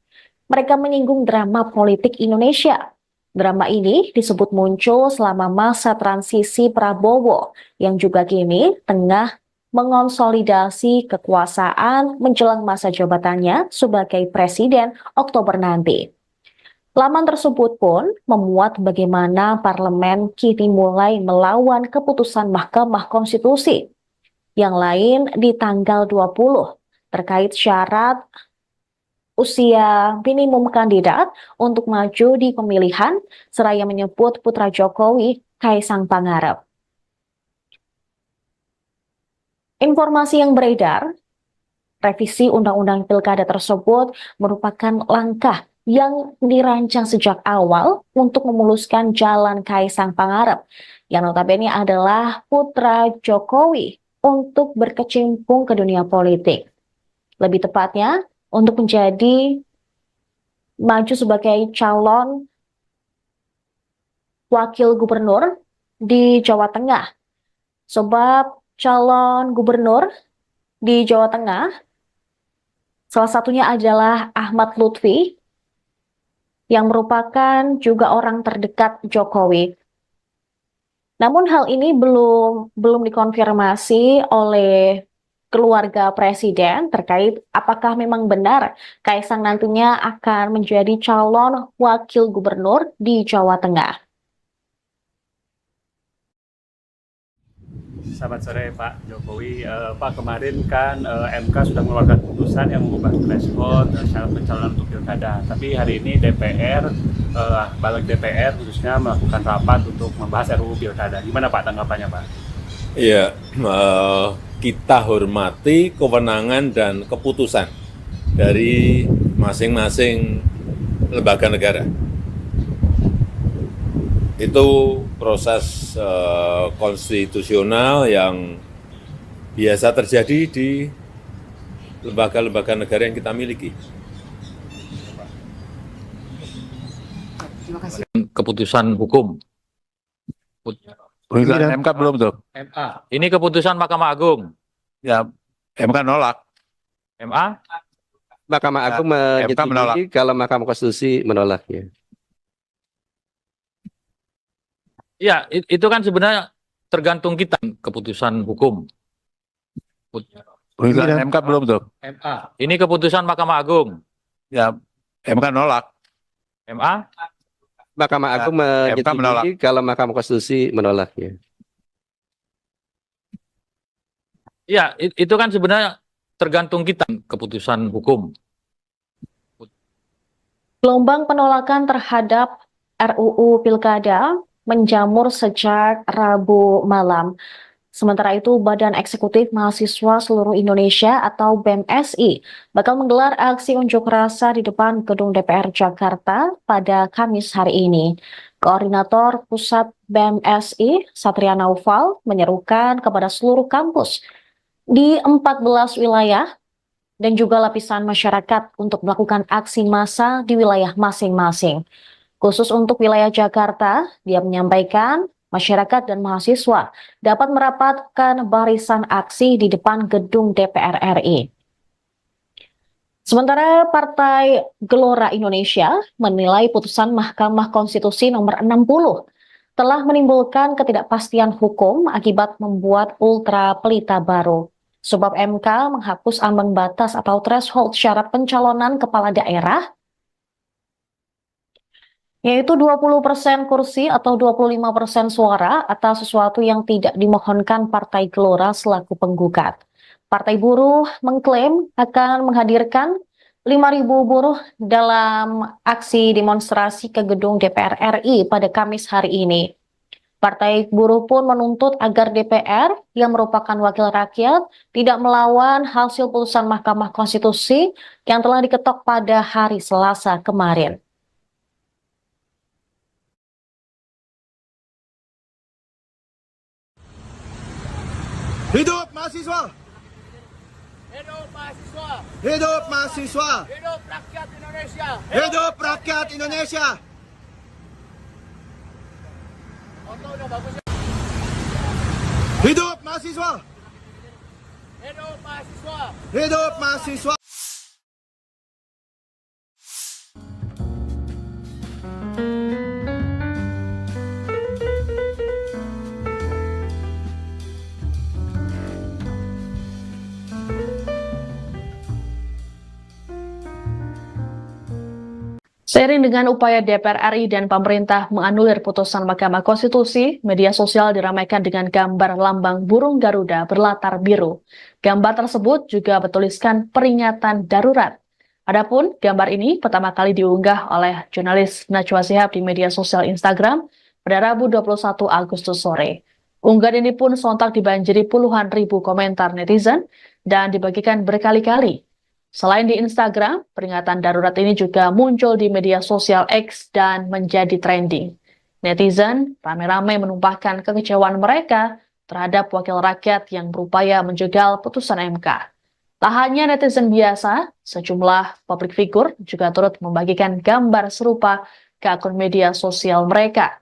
Mereka menyinggung drama politik Indonesia. Drama ini disebut muncul selama masa transisi Prabowo yang juga kini tengah mengonsolidasi kekuasaan menjelang masa jabatannya sebagai presiden Oktober nanti. Laman tersebut pun memuat bagaimana parlemen kini mulai melawan keputusan Mahkamah Konstitusi. Yang lain di tanggal 20 terkait syarat usia minimum kandidat untuk maju di pemilihan, seraya menyebut putra Jokowi, Kaisang Pangarep. Informasi yang beredar, revisi Undang-Undang Pilkada tersebut merupakan langkah yang dirancang sejak awal untuk memuluskan jalan Kaisang Pangarep, yang notabene adalah putra Jokowi untuk berkecimpung ke dunia politik. Lebih tepatnya, untuk menjadi maju sebagai calon wakil gubernur di Jawa Tengah. Sebab calon gubernur di Jawa Tengah, salah satunya adalah Ahmad Lutfi, yang merupakan juga orang terdekat Jokowi. Namun hal ini belum dikonfirmasi oleh keluarga presiden terkait apakah memang benar Kaisang nantinya akan menjadi calon wakil gubernur di Jawa Tengah. Selamat sore Pak Jokowi. Pak, kemarin kan MK sudah mengeluarkan putusan yang mengubah threshold syarat pencalonan untuk pilkada. Tapi hari ini DPR, balik DPR khususnya melakukan rapat untuk membahas RUU pilkada. Gimana Pak tanggapannya Pak? Ya, kita hormati kewenangan dan keputusan dari masing-masing lembaga negara. Itu proses konstitusional yang biasa terjadi di lembaga-lembaga negara yang kita miliki. Keputusan hukum. Putusan MK belum tuh. MA. Ini keputusan Mahkamah Agung. Ya, MK nolak. MA. Mahkamah Agung MK menolak. menyetujui kalau Mahkamah Konstitusi menolaknya. Ya, itu kan sebenarnya tergantung kita keputusan hukum. Putusan MK belum tuh. MA. Ini keputusan Mahkamah Agung. Ya, MK nolak. MA. Mahkamah Agung MK menolak. menyetujui kalau Mahkamah Konstitusi menolaknya. Ya, itu kan sebenarnya tergantung kita keputusan hukum. Gelombang penolakan terhadap RUU Pilkada menjamur sejak Rabu malam. Sementara itu, Badan Eksekutif Mahasiswa Seluruh Indonesia atau BEMSI bakal menggelar aksi unjuk rasa di depan Gedung DPR Jakarta pada Kamis hari ini. Koordinator Pusat BEMSI, Satria Naufal, menyerukan kepada seluruh kampus di 14 wilayah dan juga lapisan masyarakat untuk melakukan aksi massa di wilayah masing-masing. Khusus untuk wilayah Jakarta, dia menyampaikan masyarakat dan mahasiswa dapat merapatkan barisan aksi di depan gedung DPR RI. Sementara Partai Gelora Indonesia menilai putusan Mahkamah Konstitusi nomor 60 telah menimbulkan ketidakpastian hukum akibat membuat ultra pelita baru. Sebab MK menghapus ambang batas atau threshold syarat pencalonan kepala daerah yaitu 20% kursi atau 25% suara atas sesuatu yang tidak dimohonkan Partai Gelora selaku penggugat. Partai Buruh mengklaim akan menghadirkan 5.000 buruh dalam aksi demonstrasi ke gedung DPR RI pada Kamis hari ini. Partai Buruh pun menuntut agar DPR yang merupakan wakil rakyat tidak melawan hasil putusan Mahkamah Konstitusi yang telah diketok pada hari Selasa kemarin. Hidup mahasiswa! Hidup mahasiswa! Hidup mahasiswa! Hidup rakyat Indonesia! Hidup rakyat Indonesia! Foto udah bagus ya. Hidup mahasiswa! Hidup mahasiswa! Hidup mahasiswa! Seiring dengan upaya DPR RI dan pemerintah menganulir putusan Mahkamah Konstitusi, media sosial diramaikan dengan gambar lambang burung Garuda berlatar biru. Gambar tersebut juga bertuliskan peringatan darurat. Adapun gambar ini pertama kali diunggah oleh jurnalis Najwa Shihab di media sosial Instagram pada Rabu 21 Agustus sore. Unggahan ini pun sontak dibanjiri puluhan ribu komentar netizen dan dibagikan berkali-kali. Selain di Instagram, peringatan darurat ini juga muncul di media sosial X dan menjadi trending. Netizen ramai-ramai menumpahkan kekecewaan mereka terhadap wakil rakyat yang berupaya menjegal putusan MK. Tak hanya netizen biasa, sejumlah publik figur juga turut membagikan gambar serupa ke akun media sosial mereka.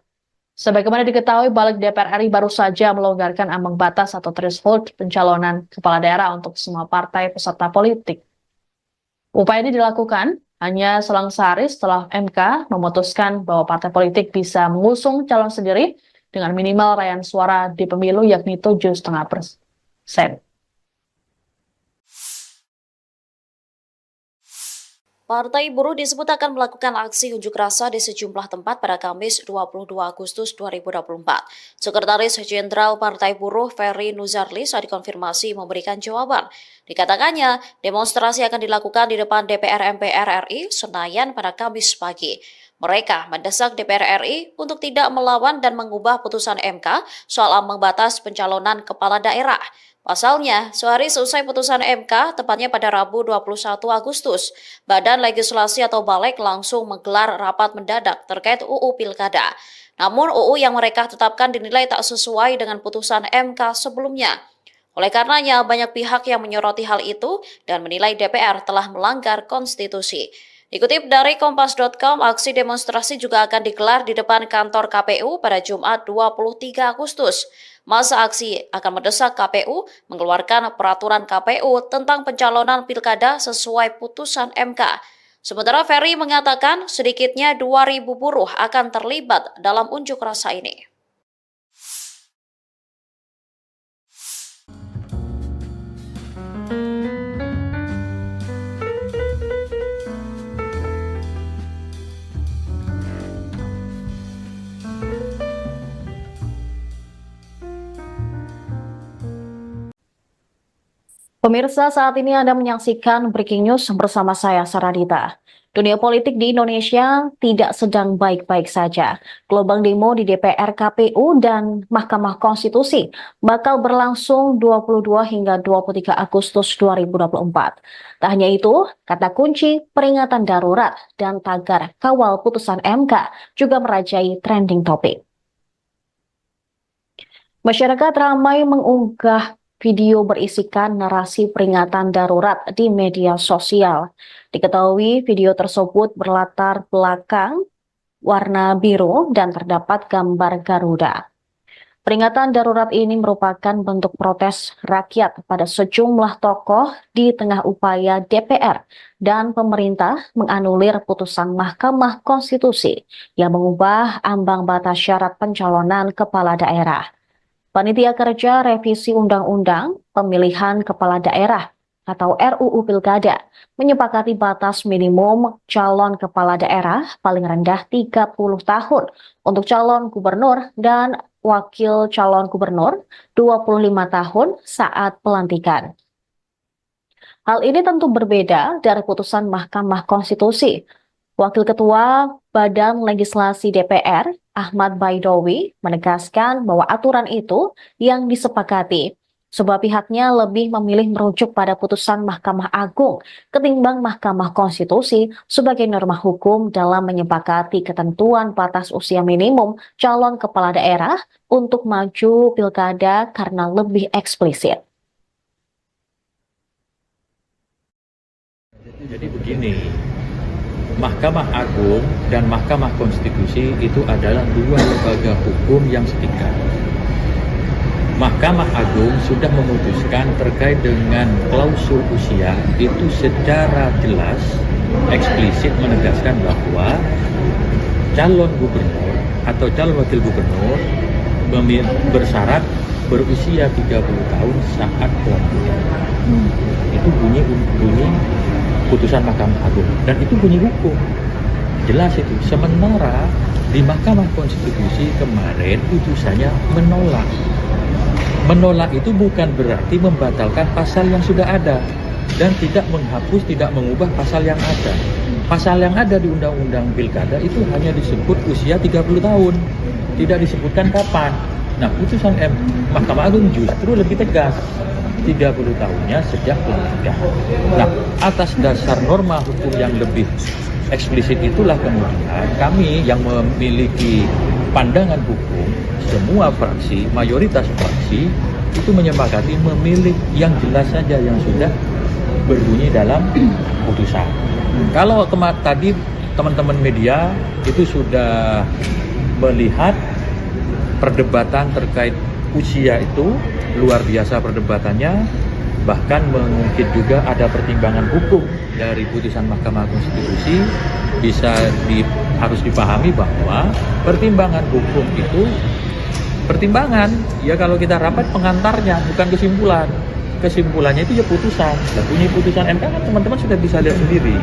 Sebagaimana diketahui, Balik DPR RI baru saja melonggarkan ambang batas atau threshold pencalonan kepala daerah untuk semua partai peserta politik. Upaya ini dilakukan hanya selang sehari setelah MK memutuskan bahwa partai politik bisa mengusung calon sendiri dengan minimal raihan suara di pemilu yakni 7,5%. Partai Buruh disebut akan melakukan aksi unjuk rasa di sejumlah tempat pada Kamis 22 Agustus 2024. Sekretaris Jenderal Partai Buruh Ferry Nuzarli saat dikonfirmasi memberikan jawaban. Dikatakannya, demonstrasi akan dilakukan di depan DPR MPR RI Senayan pada Kamis pagi. Mereka mendesak DPR RI untuk tidak melawan dan mengubah putusan MK soal ambang batas pencalonan kepala daerah. Pasalnya, sehari selesai putusan MK, tepatnya pada Rabu 21 Agustus, Badan Legislasi atau Balek langsung menggelar rapat mendadak terkait UU Pilkada. Namun UU yang mereka tetapkan dinilai tak sesuai dengan putusan MK sebelumnya. Oleh karenanya, banyak pihak yang menyoroti hal itu dan menilai DPR telah melanggar konstitusi. Dikutip dari Kompas.com, aksi demonstrasi juga akan digelar di depan kantor KPU pada Jumat 23 Agustus. Masa aksi akan mendesak KPU mengeluarkan peraturan KPU tentang pencalonan pilkada sesuai putusan MK. Sementara Ferry mengatakan sedikitnya 2.000 buruh akan terlibat dalam unjuk rasa ini. Pemirsa, saat ini Anda menyaksikan Breaking News bersama saya, Saradita. Dunia politik di Indonesia tidak sedang baik-baik saja. Gelombang demo di DPR, KPU, dan Mahkamah Konstitusi bakal berlangsung 22 hingga 23 Agustus 2024. Tak hanya itu, kata kunci peringatan darurat dan tagar kawal putusan MK juga merajai trending topik. Masyarakat ramai mengunggah video berisikan narasi peringatan darurat di media sosial. Diketahui video tersebut berlatar belakang warna biru dan terdapat gambar Garuda. Peringatan darurat ini merupakan bentuk protes rakyat pada sejumlah tokoh di tengah upaya DPR dan pemerintah menganulir putusan Mahkamah Konstitusi yang mengubah ambang batas syarat pencalonan kepala daerah. Panitia Kerja Revisi Undang-Undang Pemilihan Kepala Daerah atau RUU Pilkada menyepakati batas minimum calon kepala daerah paling rendah 30 tahun untuk calon gubernur dan wakil calon gubernur 25 tahun saat pelantikan. Hal ini tentu berbeda dari putusan Mahkamah Konstitusi. Wakil Ketua Badan Legislasi DPR, Ahmad Baidowi, menegaskan bahwa aturan itu yang disepakati, sebab pihaknya lebih memilih merujuk pada putusan Mahkamah Agung ketimbang Mahkamah Konstitusi sebagai norma hukum dalam menyepakati ketentuan batas usia minimum calon kepala daerah untuk maju pilkada karena lebih eksplisit. Jadi begini, Mahkamah Agung dan Mahkamah Konstitusi itu adalah dua lembaga hukum yang setingkat. Mahkamah Agung sudah memutuskan terkait dengan klausul usia itu secara jelas, eksplisit menegaskan bahwa calon gubernur atau calon wakil gubernur bersyarat berusia 30 tahun saat pelantikan. Itu bunyi putusan Mahkamah Agung dan itu bunyi hukum jelas itu. Sementara di Mahkamah Konstitusi kemarin putusannya menolak itu bukan berarti membatalkan pasal yang sudah ada dan tidak menghapus, tidak mengubah pasal yang ada. Pasal yang ada di Undang-Undang Pilkada itu hanya disebut usia 30 tahun, tidak disebutkan kapan. Nah, putusan Mahkamah Agung justru lebih tegas, 30 tahunnya sejak pelantikan. Nah, atas dasar norma hukum yang lebih eksplisit itulah kemudian kami yang memiliki pandangan hukum, semua fraksi, mayoritas fraksi itu menyepakati memilih yang jelas saja yang sudah berbunyi dalam putusan. Kalau tadi teman-teman media itu sudah melihat perdebatan terkait usia itu luar biasa perdebatannya, bahkan mungkin juga ada pertimbangan hukum dari putusan Mahkamah Konstitusi. Harus dipahami bahwa pertimbangan hukum itu pertimbangan ya, kalau kita rapat pengantarnya bukan kesimpulan. kesimpulannya itu ya putusan. Dan punya putusan MK kan teman-teman sudah bisa lihat sendiri.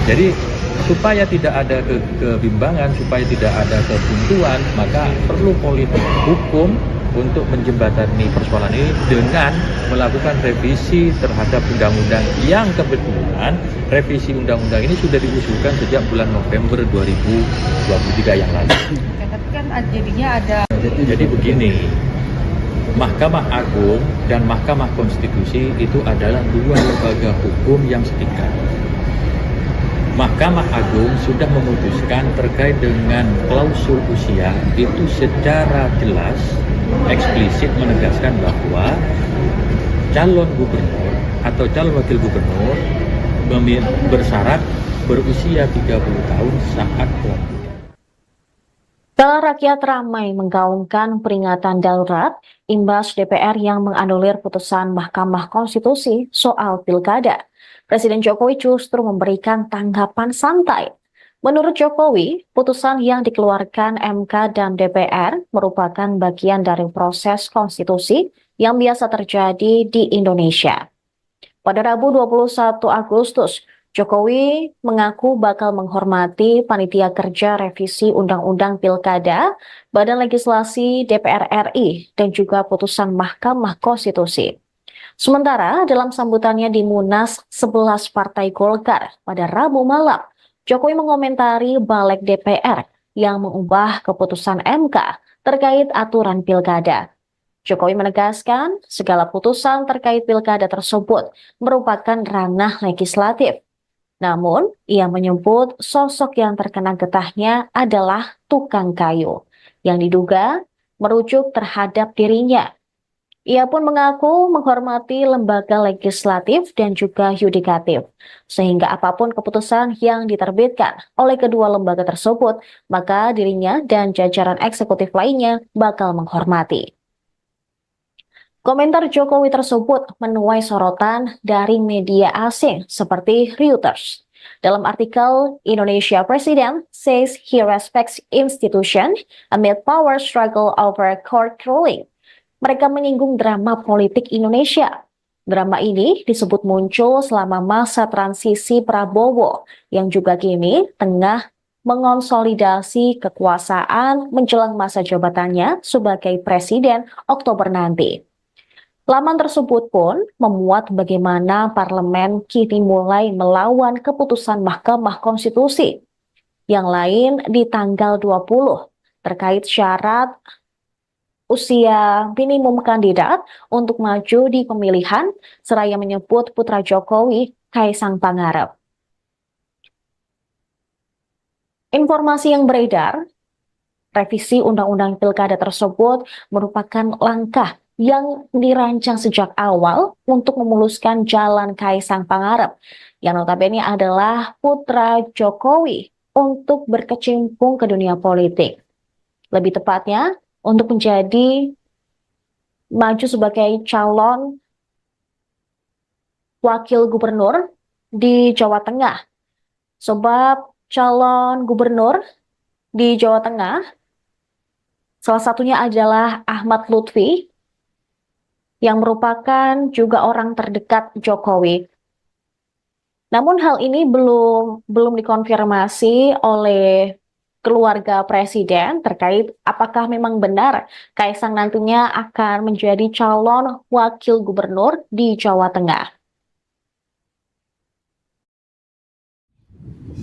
Jadi supaya tidak ada kebimbangan, supaya tidak ada kebuntuan, maka perlu politik hukum untuk menjembatani persoalan ini dengan melakukan revisi terhadap undang-undang yang kebetulan revisi undang-undang ini sudah diusulkan sejak bulan November 2023 yang lalu. Tapi kan jadinya ada. Jadi begini, Mahkamah Agung dan Mahkamah Konstitusi itu adalah dua lembaga hukum yang setingkat. Mahkamah Agung sudah memutuskan terkait dengan klausul usia itu secara jelas, eksplisit menegaskan bahwa calon gubernur atau calon wakil gubernur bersyarat berusia 30 tahun saat pelantikan. Kala rakyat ramai menggaungkan peringatan darurat imbas DPR yang menganulir putusan Mahkamah Konstitusi soal pilkada. Presiden Jokowi justru memberikan tanggapan santai. Menurut Jokowi, putusan yang dikeluarkan MK dan DPR merupakan bagian dari proses konstitusi yang biasa terjadi di Indonesia. Pada Rabu 21 Agustus, Jokowi mengaku bakal menghormati Panitia Kerja Revisi Undang-Undang Pilkada, Badan Legislasi DPR RI, dan juga putusan Mahkamah Konstitusi. Sementara dalam sambutannya di Munas 11 Partai Golkar pada Rabu malam, Jokowi mengomentari balik DPR yang mengubah keputusan MK terkait aturan pilkada. Jokowi menegaskan segala putusan terkait pilkada tersebut merupakan ranah legislatif. Namun, ia menyebut sosok yang terkena getahnya adalah tukang kayu, yang diduga merujuk terhadap dirinya. Ia pun mengaku menghormati lembaga legislatif dan juga yudikatif, sehingga apapun keputusan yang diterbitkan oleh kedua lembaga tersebut, maka dirinya dan jajaran eksekutif lainnya bakal menghormati. Komentar Jokowi tersebut menuai sorotan dari media asing seperti Reuters. Dalam artikel, Indonesia President says he respects institution amid power struggle over court ruling. Mereka menyinggung drama politik Indonesia. Drama ini disebut muncul selama masa transisi Prabowo yang juga kini tengah mengonsolidasi kekuasaan menjelang masa jabatannya sebagai presiden Oktober nanti. Laman tersebut pun memuat bagaimana parlemen kini mulai melawan keputusan Mahkamah Konstitusi. Yang lain di tanggal 20 terkait syarat usia minimum kandidat untuk maju di pemilihan, seraya menyebut putra Jokowi, Kaisang Pangarep. Informasi yang beredar, revisi Undang-Undang Pilkada tersebut merupakan langkah yang dirancang sejak awal untuk memuluskan jalan Kaisang Pangarep, yang notabene adalah putra Jokowi untuk berkecimpung ke dunia politik. Lebih tepatnya, untuk menjadi maju sebagai calon wakil gubernur di Jawa Tengah. Sebab calon gubernur di Jawa Tengah, salah satunya adalah Ahmad Lutfi, yang merupakan juga orang terdekat Jokowi. Namun hal ini belum dikonfirmasi oleh keluarga presiden terkait apakah memang benar Kaisang nantinya akan menjadi calon wakil gubernur di Jawa Tengah.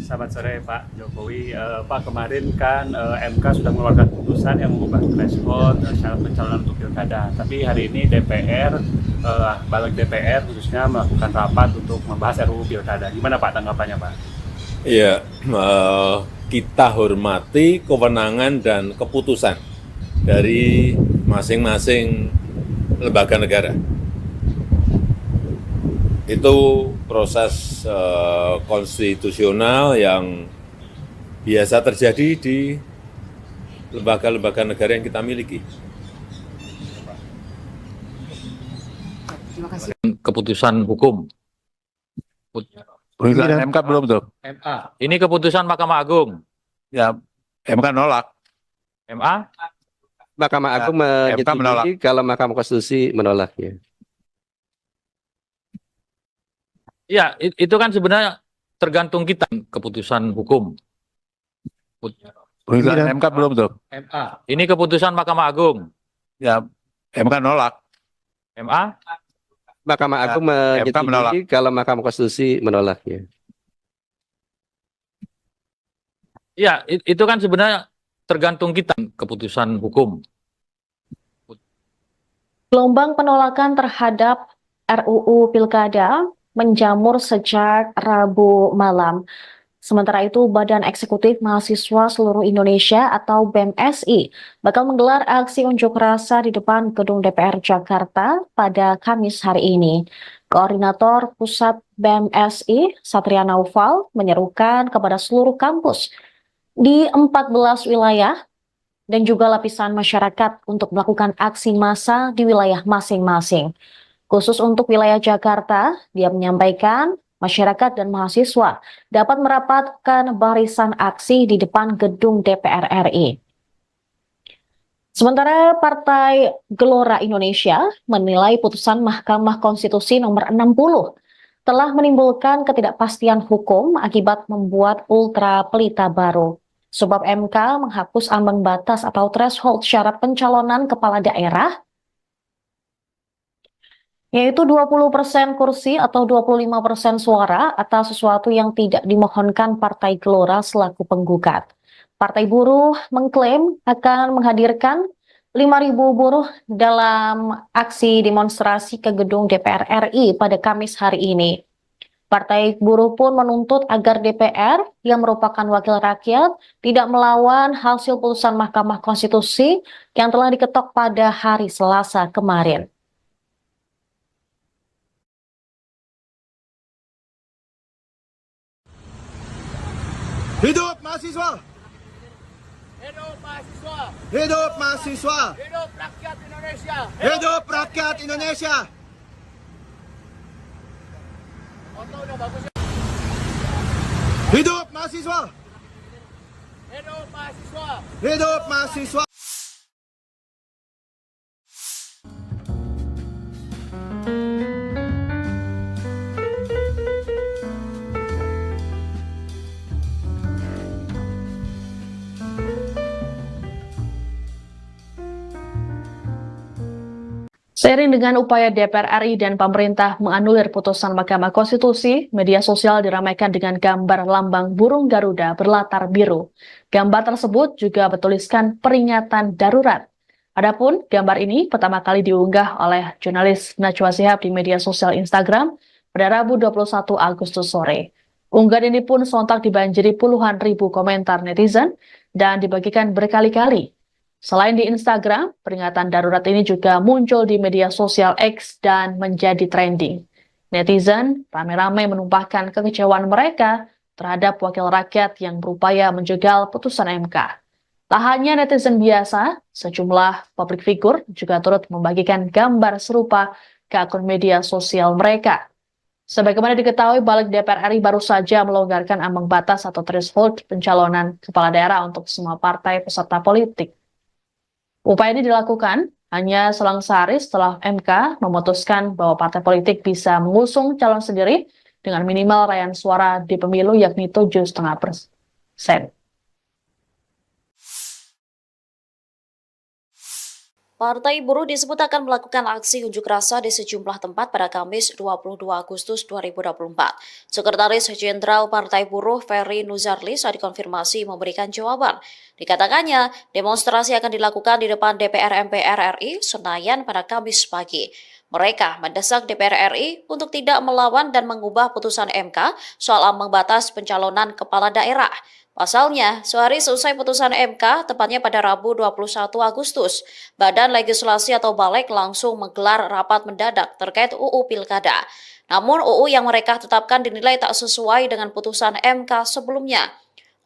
Selamat sore Pak Jokowi. Pak, kemarin kan MK sudah mengeluarkan putusan yang mengubah threshold syarat pencalonan untuk pilkada. Tapi hari ini DPR, balik DPR khususnya melakukan rapat untuk membahas RUU pilkada. Gimana Pak tanggapannya Pak? Iya, kita hormati kewenangan dan keputusan dari masing-masing lembaga negara. Itu proses konstitusional yang biasa terjadi di lembaga-lembaga negara yang kita miliki. Keputusan hukum. Putusan MK belum tuh. MA. Ini keputusan Mahkamah Agung. Ya, MK nolak. MA. Mahkamah Agung MK menolak. menyetujui kalau Mahkamah Konstitusi menolaknya. Ya, itu kan sebenarnya tergantung kita keputusan hukum. Putusan MK belum tuh. MA. Ini keputusan Mahkamah Agung. Ya, MK nolak. MA. Mahkamah Agung MK menolak. menyetujui kalau Mahkamah Konstitusi menolaknya. Ya, itu kan sebenarnya tergantung kita keputusan hukum. Gelombang penolakan terhadap RUU Pilkada menjamur sejak Rabu malam. Sementara itu, Badan Eksekutif Mahasiswa Seluruh Indonesia atau BEMSI bakal menggelar aksi unjuk rasa di depan Gedung DPR Jakarta pada Kamis hari ini. Koordinator Pusat BEMSI, Satria Naufal, menyerukan kepada seluruh kampus di 14 wilayah dan juga lapisan masyarakat untuk melakukan aksi massa di wilayah masing-masing. Khusus untuk wilayah Jakarta, dia menyampaikan masyarakat dan mahasiswa dapat merapatkan barisan aksi di depan gedung DPR RI. Sementara Partai Gelora Indonesia menilai putusan Mahkamah Konstitusi nomor 60 telah menimbulkan ketidakpastian hukum akibat membuat ultra pelita baru. Sebab MK menghapus ambang batas atau threshold syarat pencalonan kepala daerah yaitu 20% kursi atau 25% suara atas sesuatu yang tidak dimohonkan Partai Gelora selaku penggugat. Partai Buruh mengklaim akan menghadirkan 5.000 buruh dalam aksi demonstrasi ke gedung DPR RI pada Kamis hari ini. Partai Buruh pun menuntut agar DPR yang merupakan wakil rakyat tidak melawan hasil putusan Mahkamah Konstitusi yang telah diketok pada hari Selasa kemarin. Hidup mahasiswa! Hidup mahasiswa! Hidup mahasiswa! Hidup rakyat Indonesia! Hidup rakyat Indonesia! Oto udah bagus ya. Hidup mahasiswa! Hidup mahasiswa! Hidup mahasiswa! Seiring dengan upaya DPR RI dan pemerintah menganulir putusan Mahkamah Konstitusi, media sosial diramaikan dengan gambar lambang burung Garuda berlatar biru. Gambar tersebut juga bertuliskan peringatan darurat. Adapun gambar ini pertama kali diunggah oleh jurnalis Najwa Shihab di media sosial Instagram pada Rabu 21 Agustus sore. Unggahan ini pun sontak dibanjiri puluhan ribu komentar netizen dan dibagikan berkali-kali. Selain di Instagram, peringatan darurat ini juga muncul di media sosial X dan menjadi trending. Netizen ramai-ramai menumpahkan kekecewaan mereka terhadap wakil rakyat yang berupaya menjegal putusan MK. Tak hanya netizen biasa, sejumlah publik figur juga turut membagikan gambar serupa ke akun media sosial mereka. Sebagaimana diketahui, Balik DPR RI baru saja melonggarkan ambang batas atau threshold pencalonan kepala daerah untuk semua partai peserta politik. Upaya ini dilakukan hanya selang sehari setelah MK memutuskan bahwa partai politik bisa mengusung calon sendiri dengan minimal raihan suara di pemilu yakni 7,5%. Partai Buruh disebut akan melakukan aksi unjuk rasa di sejumlah tempat pada Kamis 22 Agustus 2024. Sekretaris Jenderal Partai Buruh Ferry Nuzarli saat dikonfirmasi memberikan jawaban. Dikatakannya, demonstrasi akan dilakukan di depan DPR MPR RI Senayan pada Kamis pagi. Mereka mendesak DPR RI untuk tidak melawan dan mengubah putusan MK soal ambang batas pencalonan kepala daerah. Pasalnya, sehari selesai putusan MK, tepatnya pada Rabu 21 Agustus, Badan Legislasi atau Balek langsung menggelar rapat mendadak terkait UU Pilkada. Namun UU yang mereka tetapkan dinilai tak sesuai dengan putusan MK sebelumnya.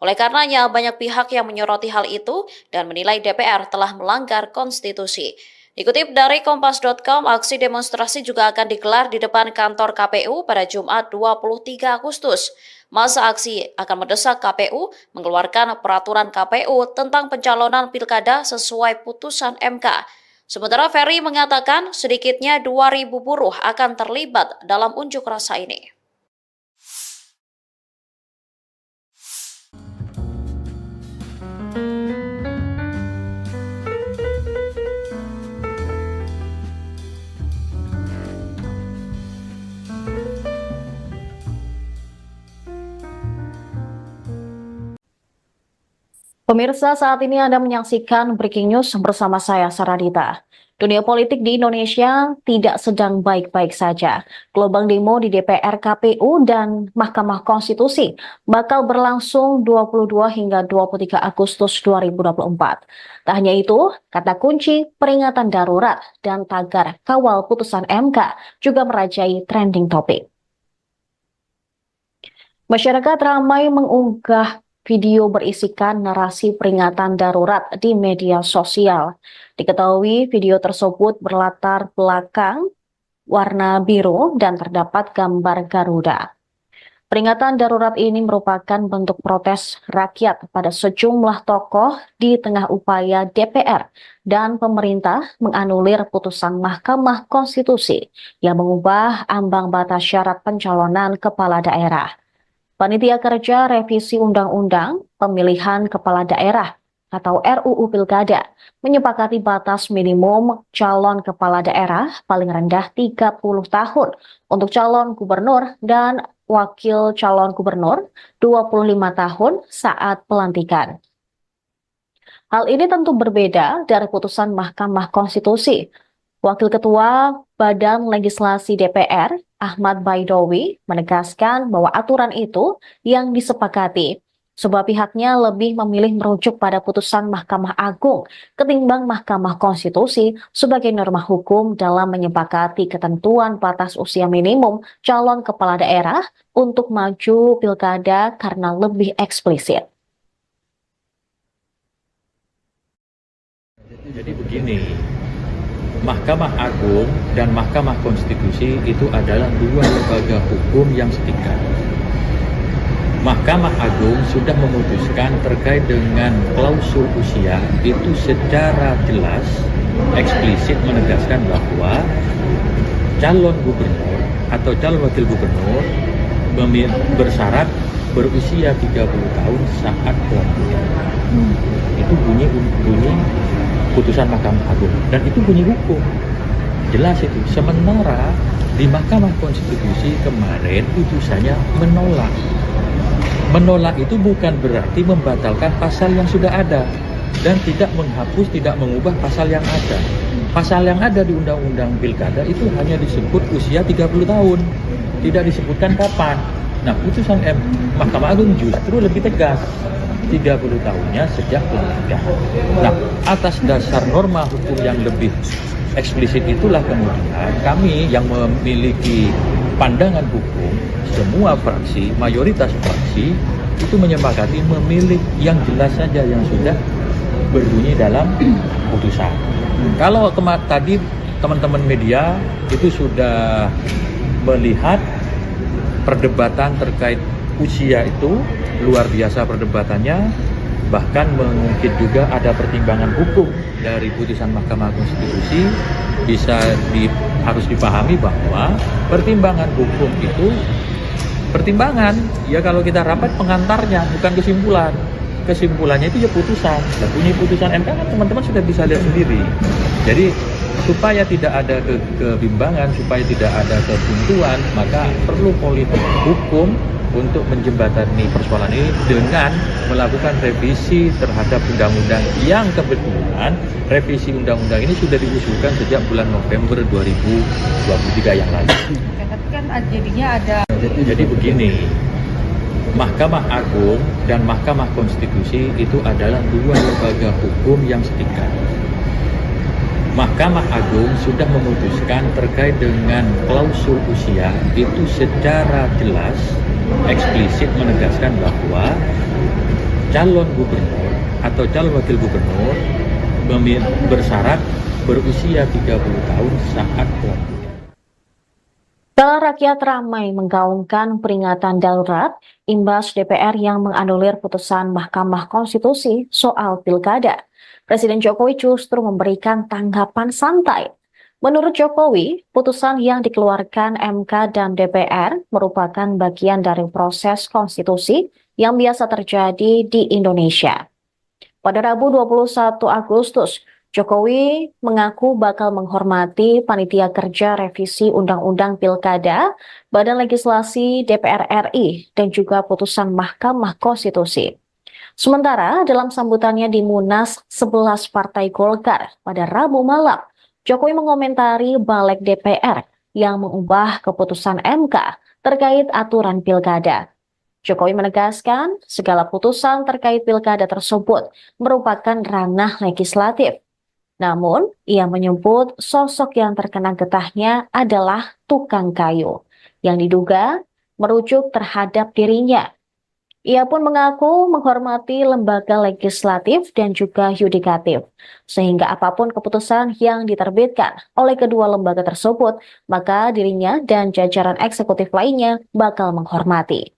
Oleh karenanya, banyak pihak yang menyoroti hal itu dan menilai DPR telah melanggar konstitusi. Dikutip dari Kompas.com, aksi demonstrasi juga akan digelar di depan kantor KPU pada Jumat 23 Agustus. Masa aksi akan mendesak KPU mengeluarkan peraturan KPU tentang pencalonan pilkada sesuai putusan MK. Sementara Ferry mengatakan sedikitnya 2.000 buruh akan terlibat dalam unjuk rasa ini. Pemirsa, saat ini Anda menyaksikan Breaking News bersama saya, Saradita. Dunia politik di Indonesia tidak sedang baik-baik saja. Gelombang demo di DPR, KPU, dan Mahkamah Konstitusi bakal berlangsung 22 hingga 23 Agustus 2024. Tak hanya itu, kata kunci peringatan darurat dan tagar kawal putusan MK juga merajai trending topik. Masyarakat ramai mengunggah video berisikan narasi peringatan darurat di media sosial. Diketahui video tersebut berlatar belakang warna biru dan terdapat gambar Garuda. Peringatan darurat ini merupakan bentuk protes rakyat pada sejumlah tokoh di tengah upaya DPR dan pemerintah menganulir putusan Mahkamah Konstitusi yang mengubah ambang batas syarat pencalonan kepala daerah. Panitia Kerja Revisi Undang-Undang Pemilihan Kepala Daerah atau RUU Pilkada menyepakati batas minimum calon kepala daerah paling rendah 30 tahun untuk calon gubernur dan wakil calon gubernur 25 tahun saat pelantikan. Hal ini tentu berbeda dari putusan Mahkamah Konstitusi. Wakil Ketua Badan Legislasi DPR, Ahmad Baidowi, menegaskan bahwa aturan itu yang disepakati, sebab pihaknya lebih memilih merujuk pada putusan Mahkamah Agung ketimbang Mahkamah Konstitusi sebagai norma hukum dalam menyepakati ketentuan batas usia minimum calon kepala daerah untuk maju pilkada karena lebih eksplisit. Jadi begini, Mahkamah Agung dan Mahkamah Konstitusi itu adalah dua lembaga hukum yang setingkat. Mahkamah Agung sudah memutuskan terkait dengan klausul usia itu secara jelas, eksplisit menegaskan bahwa calon gubernur atau calon wakil gubernur bersyarat berusia 30 tahun saat pelantikan. Itu bunyi putusan Mahkamah Agung dan itu bunyi hukum jelas itu. Sementara di Mahkamah Konstitusi kemarin putusannya menolak itu bukan berarti membatalkan pasal yang sudah ada dan tidak menghapus, tidak mengubah pasal yang ada. Pasal yang ada di Undang-Undang Pilkada itu hanya disebut usia 30 tahun, tidak disebutkan kapan. Nah, putusan Mahkamah Agung justru lebih tegas, 30 tahunnya sejak pelantikan. Nah, atas dasar norma hukum yang lebih eksplisit itulah kemudian kami yang memiliki pandangan hukum, semua fraksi, mayoritas fraksi itu menyepakati memilih yang jelas saja yang sudah berbunyi dalam putusan. Kalau tadi teman-teman media itu sudah melihat perdebatan terkait usia itu luar biasa perdebatannya, bahkan mungkin juga ada pertimbangan hukum dari putusan Mahkamah Konstitusi. Harus dipahami bahwa pertimbangan hukum itu pertimbangan, ya kalau kita rapat pengantarnya bukan kesimpulan. Kesimpulannya itu ya putusan. Dan bunyi putusan MK kan teman-teman sudah bisa lihat sendiri. Jadi supaya tidak ada kebimbangan, supaya tidak ada kebuntuan, maka perlu politik hukum untuk menjembatani persoalan ini dengan melakukan revisi terhadap undang-undang yang kebetulan revisi undang-undang ini sudah diusulkan sejak bulan November 2023 yang lalu. Tapi kan jadinya ada. Jadi begini, Mahkamah Agung dan Mahkamah Konstitusi itu adalah dua lembaga hukum yang setingkat. Mahkamah Agung sudah memutuskan terkait dengan klausul usia itu secara jelas, eksplisit menegaskan bahwa calon gubernur atau calon wakil gubernur bersyarat berusia 30 tahun saat pelantikan. Kala rakyat ramai menggaungkan peringatan darurat imbas DPR yang menganulir putusan Mahkamah Konstitusi soal pilkada, Presiden Jokowi justru memberikan tanggapan santai. Menurut Jokowi, putusan yang dikeluarkan MK dan DPR merupakan bagian dari proses konstitusi yang biasa terjadi di Indonesia. Pada Rabu 21 Agustus, Jokowi mengaku bakal menghormati panitia kerja revisi Undang-Undang Pilkada, Badan Legislasi DPR RI, dan juga putusan Mahkamah Konstitusi. Sementara dalam sambutannya di Munas 11 Partai Golkar pada Rabu malam, Jokowi mengomentari balik DPR yang mengubah keputusan MK terkait aturan pilkada. Jokowi menegaskan segala putusan terkait pilkada tersebut merupakan ranah legislatif. Namun, ia menyebut sosok yang terkena getahnya adalah tukang kayu, yang diduga merujuk terhadap dirinya. Ia pun mengaku menghormati lembaga legislatif dan juga yudikatif, sehingga apapun keputusan yang diterbitkan oleh kedua lembaga tersebut, maka dirinya dan jajaran eksekutif lainnya bakal menghormati.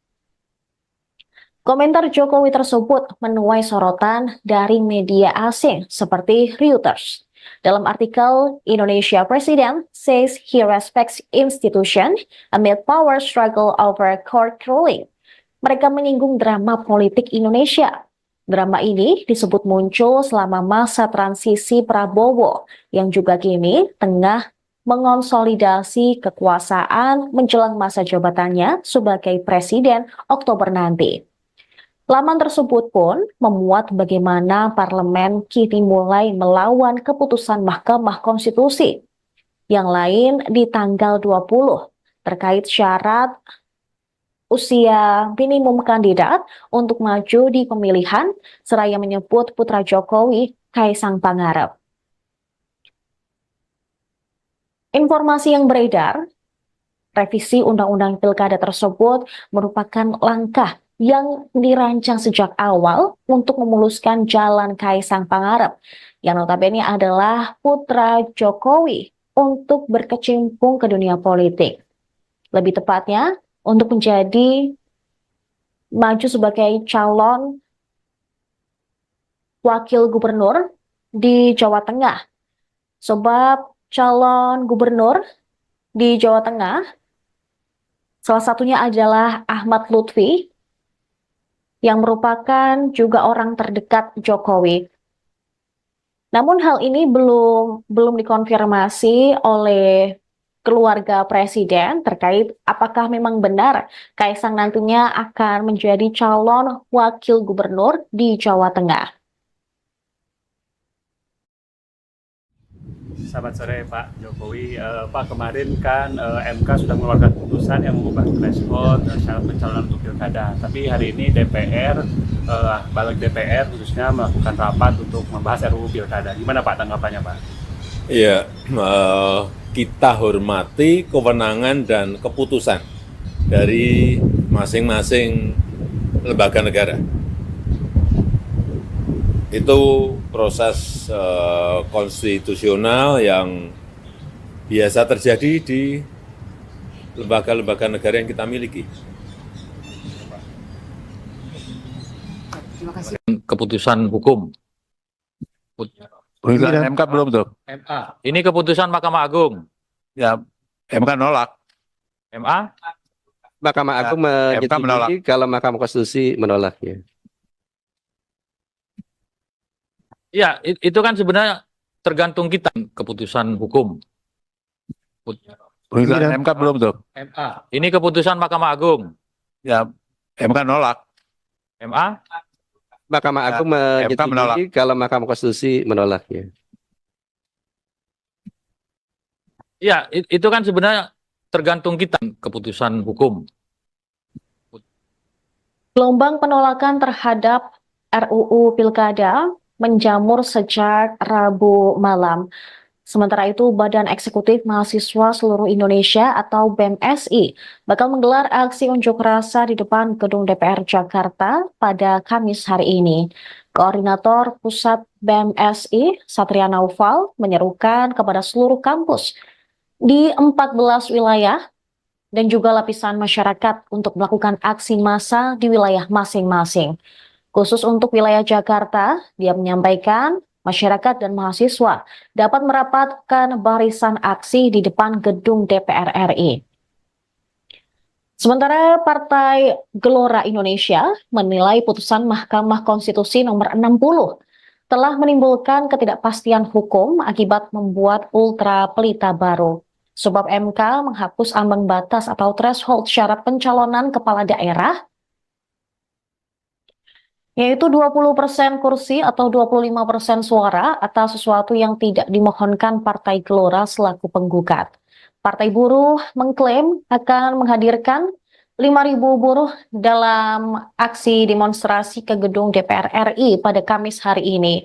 Komentar Jokowi tersebut menuai sorotan dari media asing seperti Reuters. Dalam artikel, Indonesia President says he respects institution amid power struggle over court ruling. Mereka menyinggung drama politik Indonesia. Drama ini disebut muncul selama masa transisi Prabowo yang juga kini tengah mengonsolidasi kekuasaan menjelang masa jabatannya sebagai presiden Oktober nanti. Laman tersebut pun memuat bagaimana parlemen kini mulai melawan keputusan Mahkamah Konstitusi. Yang lain di tanggal 20 terkait syarat usia minimum kandidat untuk maju di pemilihan, seraya menyebut putra Jokowi, Kaisang Pangarep. Informasi yang beredar, revisi Undang-Undang Pilkada tersebut merupakan langkah yang dirancang sejak awal untuk memuluskan jalan Kaisang Pangarep, yang notabene adalah putra Jokowi untuk berkecimpung ke dunia politik. Lebih tepatnya, untuk menjadi maju sebagai calon wakil gubernur di Jawa Tengah. Sebab calon gubernur di Jawa Tengah, salah satunya adalah Ahmad Lutfi, yang merupakan juga orang terdekat Jokowi. Namun hal ini belum dikonfirmasi oleh keluarga presiden terkait apakah memang benar Kaisang nantinya akan menjadi calon wakil gubernur di Jawa Tengah. Selamat sore Pak Jokowi. Pak, kemarin kan MK sudah mengeluarkan putusan yang mengubah threshold syarat pencalonan untuk pilkada. Tapi hari ini DPR, balik DPR khususnya melakukan rapat untuk membahas RUU pilkada. Gimana Pak tanggapannya Pak? Iya, kita hormati kewenangan dan keputusan dari masing-masing lembaga negara. Itu proses konstitusional yang biasa terjadi di lembaga-lembaga negara yang kita miliki. Keputusan hukum. Pengujian MK belum tuh. MA. Ini keputusan Mahkamah Agung. Ya, MK nolak. MA. Mahkamah Agung MK menolak. menyetujui kalau Mahkamah Konstitusi menolaknya. Ya, itu kan sebenarnya tergantung kita keputusan hukum. Pengujian MK belum tuh. MA. Ini keputusan Mahkamah Agung. Ya, MK nolak. MA. Mahkamah Agung MK menolak. menyetujui kalau Mahkamah Konstitusi menolaknya. Ya, itu kan sebenarnya tergantung kita keputusan hukum. Gelombang penolakan terhadap RUU Pilkada menjamur sejak Rabu malam. Sementara itu, Badan Eksekutif Mahasiswa Seluruh Indonesia atau BEMSI bakal menggelar aksi unjuk rasa di depan gedung DPR Jakarta pada Kamis hari ini. Koordinator Pusat BEMSI, Satria Naufal, menyerukan kepada seluruh kampus di 14 wilayah dan juga lapisan masyarakat untuk melakukan aksi massa di wilayah masing-masing. Khusus untuk wilayah Jakarta, dia menyampaikan masyarakat dan mahasiswa dapat merapatkan barisan aksi di depan gedung DPR RI. Sementara Partai Gelora Indonesia menilai putusan Mahkamah Konstitusi nomor 60 telah menimbulkan ketidakpastian hukum akibat membuat ultra pelita baru. Sebab MK menghapus ambang batas atau threshold syarat pencalonan kepala daerah, yaitu 20% kursi atau 25% suara atas sesuatu yang tidak dimohonkan Partai Gelora selaku penggugat. Partai Buruh mengklaim akan menghadirkan 5.000 buruh dalam aksi demonstrasi ke gedung DPR RI pada Kamis hari ini.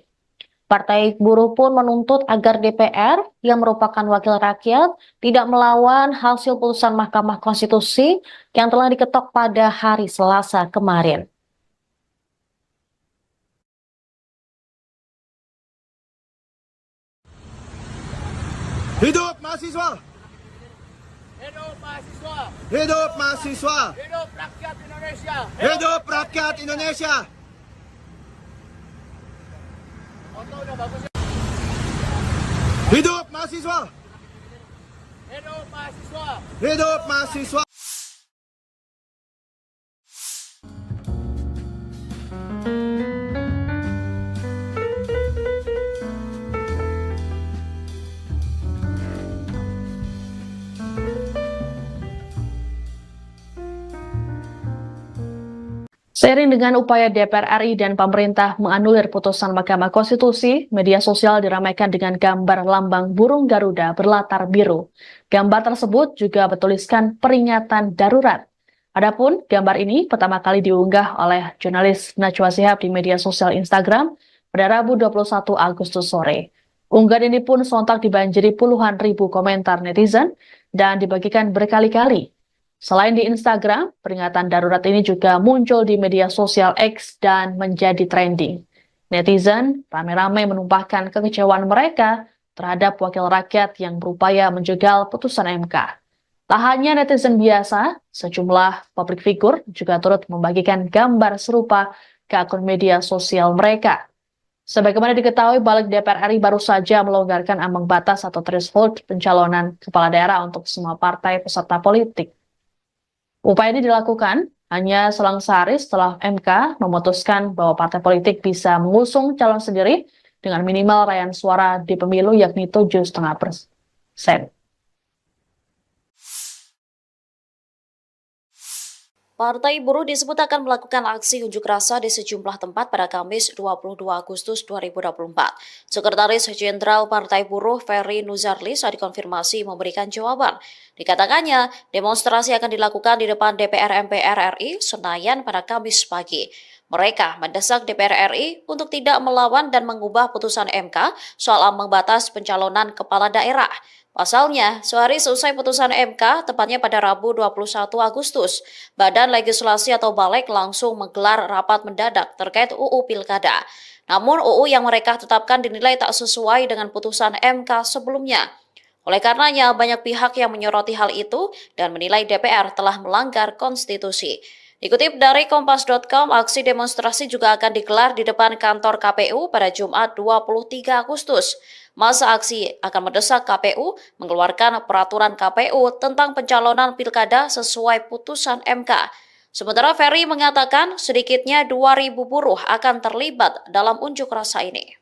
Partai Buruh pun menuntut agar DPR yang merupakan wakil rakyat tidak melawan hasil putusan Mahkamah Konstitusi yang telah diketok pada hari Selasa kemarin. Hidup mahasiswa! Hidup mahasiswa! Hidup mahasiswa! Hidup rakyat Indonesia! Hidup rakyat Indonesia! Oto udah bagus ya? Hidup mahasiswa! Hidup mahasiswa! Hidup mahasiswa! Seiring dengan upaya DPR RI dan pemerintah menganulir putusan Mahkamah Konstitusi, media sosial diramaikan dengan gambar lambang burung Garuda berlatar biru. Gambar tersebut juga bertuliskan peringatan darurat. Adapun gambar ini pertama kali diunggah oleh jurnalis Najwa Shihab di media sosial Instagram pada Rabu 21 Agustus sore. Unggahan ini pun sontak dibanjiri puluhan ribu komentar netizen dan dibagikan berkali-kali. Selain di Instagram, peringatan darurat ini juga muncul di media sosial X dan menjadi trending. Netizen ramai-ramai menumpahkan kekecewaan mereka terhadap wakil rakyat yang berupaya menjegal putusan MK. Tak hanya netizen biasa, sejumlah publik figur juga turut membagikan gambar serupa ke akun media sosial mereka. Sebagaimana diketahui, Balik DPR RI baru saja melonggarkan ambang batas atau threshold pencalonan kepala daerah untuk semua partai peserta politik. Upaya ini dilakukan hanya selang sehari setelah MK memutuskan bahwa partai politik bisa mengusung calon sendiri dengan minimal raihan suara di pemilu yakni 7,5%. Partai Buruh disebut akan melakukan aksi unjuk rasa di sejumlah tempat pada Kamis 22 Agustus 2024. Sekretaris Jenderal Partai Buruh Ferry Nuzarli saat dikonfirmasi memberikan jawaban. Dikatakannya, demonstrasi akan dilakukan di depan DPR MPR RI Senayan pada Kamis pagi. Mereka mendesak DPR RI untuk tidak melawan dan mengubah putusan MK soal ambang batas pencalonan kepala daerah. Pasalnya, sehari seusai putusan MK, tepatnya pada Rabu 21 Agustus, Badan Legislasi atau Balek langsung menggelar rapat mendadak terkait UU Pilkada. Namun UU yang mereka tetapkan dinilai tak sesuai dengan putusan MK sebelumnya. Oleh karenanya, banyak pihak yang menyoroti hal itu dan menilai DPR telah melanggar konstitusi. Dikutip dari Kompas.com, aksi demonstrasi juga akan digelar di depan kantor KPU pada Jumat 23 Agustus. Masa aksi akan mendesak KPU mengeluarkan peraturan KPU tentang pencalonan pilkada sesuai putusan MK. Sementara Ferry mengatakan sedikitnya 2.000 buruh akan terlibat dalam unjuk rasa ini.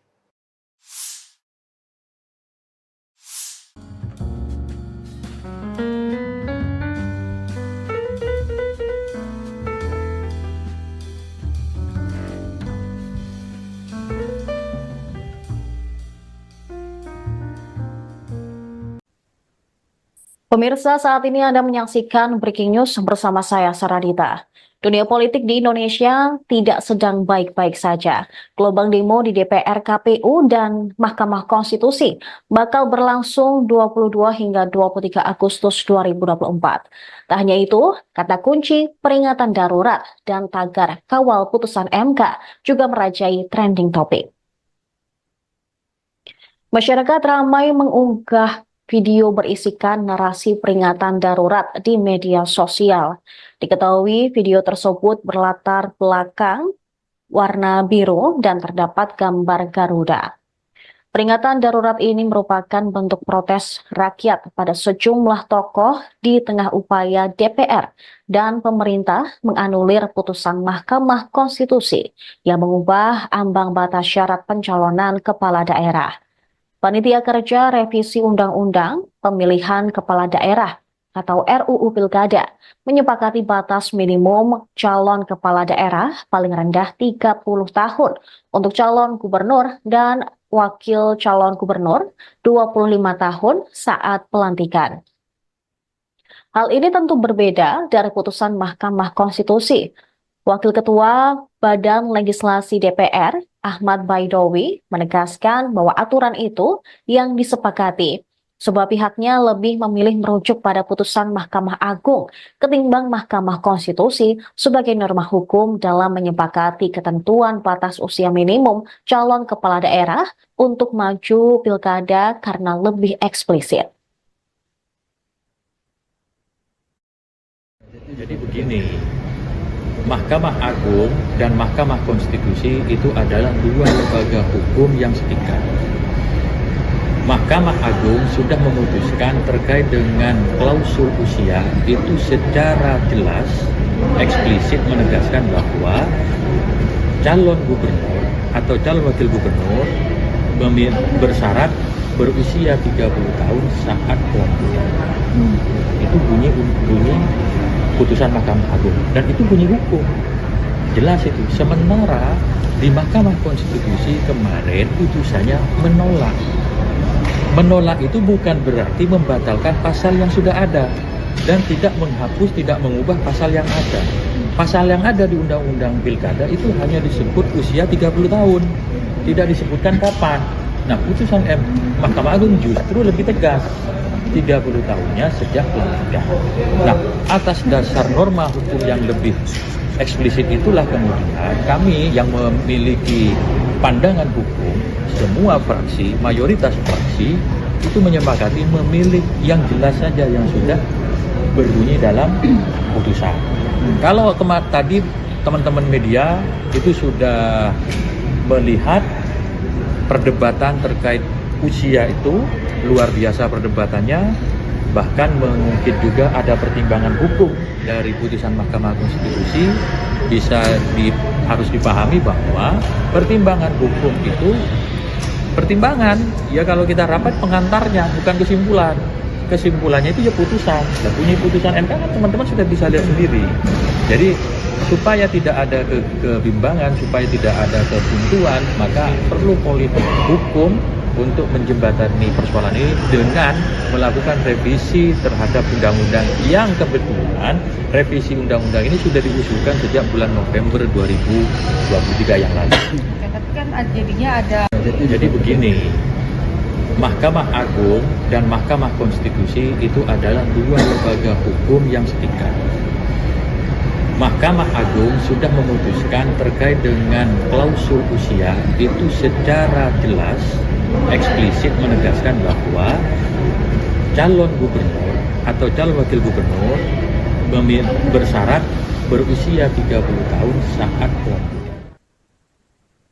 Pemirsa, saat ini Anda menyaksikan Breaking News bersama saya, Saradita. Dunia politik di Indonesia tidak sedang baik-baik saja. Gelombang demo di DPR, KPU, dan Mahkamah Konstitusi bakal berlangsung 22 hingga 23 Agustus 2024. Tak hanya itu, kata kunci peringatan darurat dan tagar kawal putusan MK juga merajai trending topik. Masyarakat ramai mengunggah video berisikan narasi peringatan darurat di media sosial. Diketahui video tersebut berlatar belakang warna biru dan terdapat gambar Garuda. Peringatan darurat ini merupakan bentuk protes rakyat pada sejumlah tokoh di tengah upaya DPR dan pemerintah menganulir putusan Mahkamah Konstitusi yang mengubah ambang batas syarat pencalonan kepala daerah. Panitia Kerja Revisi Undang-Undang Pemilihan Kepala Daerah atau RUU Pilkada menyepakati batas minimum calon kepala daerah paling rendah 30 tahun untuk calon gubernur dan wakil calon gubernur 25 tahun saat pelantikan. Hal ini tentu berbeda dari putusan Mahkamah Konstitusi. Wakil Ketua Badan Legislasi DPR, Ahmad Baidowi, menegaskan bahwa aturan itu yang disepakati, sebab pihaknya lebih memilih merujuk pada putusan Mahkamah Agung ketimbang Mahkamah Konstitusi sebagai norma hukum dalam menyepakati ketentuan batas usia minimum calon kepala daerah untuk maju pilkada karena lebih eksplisit. Jadi begini, Mahkamah Agung dan Mahkamah Konstitusi itu adalah dua lembaga hukum yang setingkat. Mahkamah Agung sudah memutuskan terkait dengan klausul usia itu secara jelas, eksplisit menegaskan bahwa calon gubernur atau calon wakil gubernur bersyarat berusia 30 tahun saat pelantikan. Itu bunyi putusan Mahkamah Agung dan itu bunyi hukum. Jelas itu. Sementara di Mahkamah Konstitusi kemarin putusannya menolak. Menolak itu bukan berarti membatalkan pasal yang sudah ada dan tidak menghapus, tidak mengubah pasal yang ada. Pasal yang ada di Undang-Undang Pilkada itu hanya disebut usia 30 tahun. Tidak disebutkan kapan. Nah, putusan Mahkamah Agung justru lebih tegas. 30 tahunnya sejak pelantikan. Nah, atas dasar norma hukum yang lebih eksplisit itulah kemudian kami yang memiliki pandangan hukum, semua fraksi, mayoritas fraksi itu menyepakati memilih yang jelas saja yang sudah berbunyi dalam putusan. Kalau tadi teman-teman media itu sudah melihat perdebatan terkait usia itu luar biasa perdebatannya, bahkan mungkin juga ada pertimbangan hukum dari putusan Mahkamah Konstitusi. Harus dipahami bahwa pertimbangan hukum itu pertimbangan, ya kalau kita rapat pengantarnya, bukan kesimpulan. Kesimpulannya itu ya putusan. Dan bunyi putusan MK kan teman-teman sudah bisa lihat sendiri. Jadi supaya tidak ada kebimbangan, supaya tidak ada kebuntuan, maka perlu politik hukum untuk menjembatani persoalan ini dengan melakukan revisi terhadap undang-undang yang kebetulan revisi undang-undang ini sudah diusulkan sejak bulan November 2023 yang lalu. Tapi kan jadinya ada. Jadi begini, Mahkamah Agung dan Mahkamah Konstitusi itu adalah dua lembaga hukum yang setingkat. Mahkamah Agung sudah memutuskan terkait dengan klausul usia itu secara jelas, eksplisit menegaskan bahwa calon gubernur atau calon wakil gubernur bersyarat berusia 30 tahun saat pelantikan.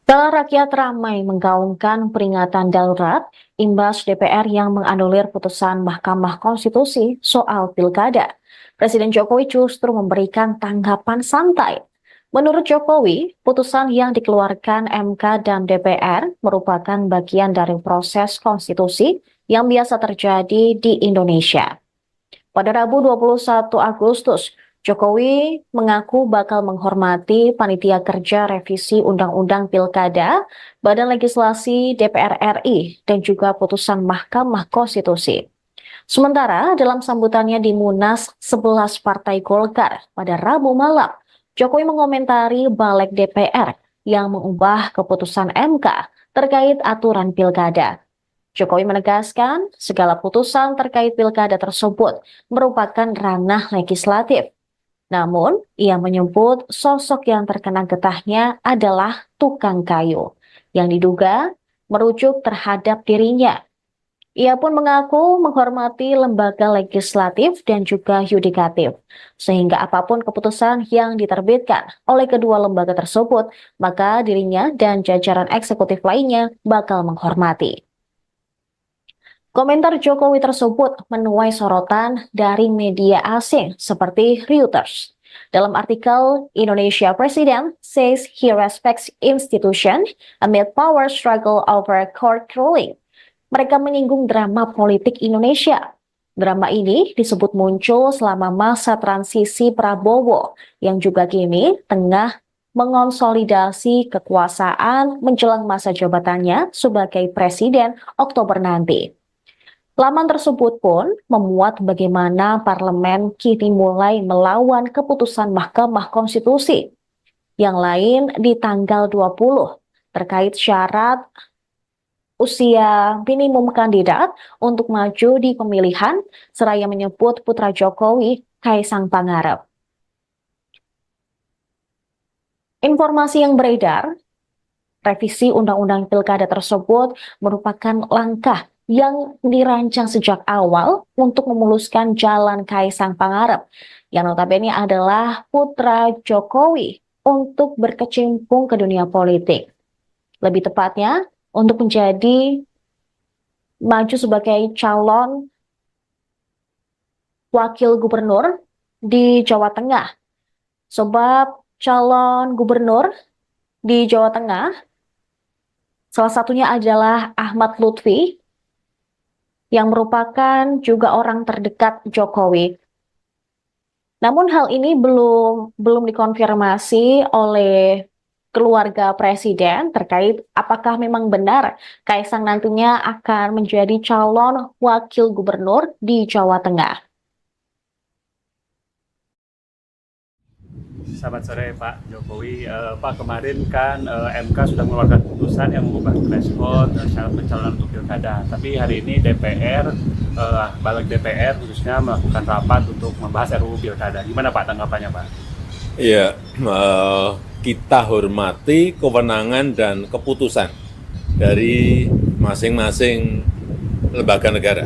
Setelah rakyat ramai menggaungkan peringatan darurat imbas DPR yang menganulir putusan Mahkamah Konstitusi soal pilkada, Presiden Jokowi justru memberikan tanggapan santai. Menurut Jokowi, putusan yang dikeluarkan MK dan DPR merupakan bagian dari proses konstitusi yang biasa terjadi di Indonesia. Pada Rabu 21 Agustus, Jokowi mengaku bakal menghormati Panitia Kerja Revisi Undang-Undang Pilkada, Badan Legislasi DPR RI, dan juga putusan Mahkamah Konstitusi. Sementara dalam sambutannya di Munas 11 Partai Golkar pada Rabu malam, Jokowi mengomentari balik DPR yang mengubah keputusan MK terkait aturan pilkada. Jokowi menegaskan segala putusan terkait pilkada tersebut merupakan ranah legislatif. Namun, ia menyebut sosok yang terkena getahnya adalah tukang kayu, yang diduga merujuk terhadap dirinya. Ia pun mengaku menghormati lembaga legislatif dan juga yudikatif, sehingga apapun keputusan yang diterbitkan oleh kedua lembaga tersebut, maka dirinya dan jajaran eksekutif lainnya bakal menghormati. Komentar Jokowi tersebut menuai sorotan dari media asing seperti Reuters. Dalam artikel, Indonesia President says he respects institution amid power struggle over court ruling. Mereka menyinggung drama politik Indonesia. Drama ini disebut muncul selama masa transisi Prabowo yang juga kini tengah mengonsolidasi kekuasaan menjelang masa jabatannya sebagai presiden Oktober nanti. Laman tersebut pun memuat bagaimana parlemen kini mulai melawan keputusan Mahkamah Konstitusi. Yang lain di tanggal 20 terkait syarat usia minimum kandidat untuk maju di pemilihan, seraya menyebut putra Jokowi, Kaisang Pangarep. Informasi yang beredar, revisi Undang-Undang Pilkada tersebut merupakan langkah yang dirancang sejak awal untuk memuluskan jalan Kaisang Pangarep, yang notabene adalah putra Jokowi untuk berkecimpung ke dunia politik. Lebih tepatnya, untuk menjadi maju sebagai calon wakil gubernur di Jawa Tengah. Sebab calon gubernur di Jawa Tengah salah satunya adalah Ahmad Lutfi yang merupakan juga orang terdekat Jokowi. Namun hal ini belum dikonfirmasi oleh keluarga presiden terkait apakah memang benar Kaisang nantinya akan menjadi calon wakil gubernur di Jawa Tengah. Selamat sore Pak Jokowi. Pak, kemarin kan MK sudah mengeluarkan putusan yang mengubah threshold syarat pencalonan untuk pilkada. Tapi hari ini DPR, balik DPR khususnya melakukan rapat untuk membahas RUU pilkada. Gimana Pak tanggapannya Pak? Iya, kita hormati kewenangan dan keputusan dari masing-masing lembaga negara.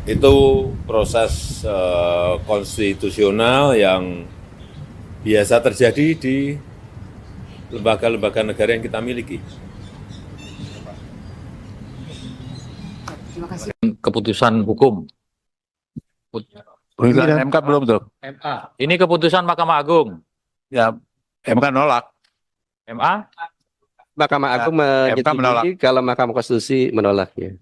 Itu proses konstitusional yang biasa terjadi di lembaga-lembaga negara yang kita miliki. Keputusan hukum. Putusan MK belum tuh. MA. Ini keputusan Mahkamah Agung. Ya, MK nolak. MA. Mahkamah Agung MK menolak. menyetujui kalau Mahkamah Konstitusi menolaknya.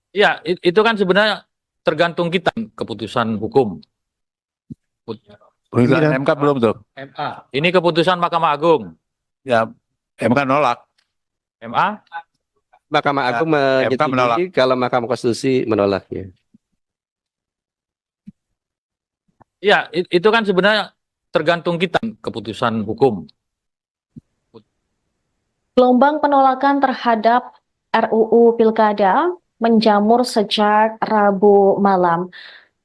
Ya, itu kan sebenarnya tergantung kita keputusan hukum. Putusan MK belum tuh. MA. Ini keputusan Mahkamah Agung. Ya, MK nolak. MA. Mahkamah Agung MK menolak. menyetujui kalau Mahkamah Konstitusi menolaknya. Ya, itu kan sebenarnya tergantung kita keputusan hukum. Gelombang penolakan terhadap RUU Pilkada menjamur sejak Rabu malam.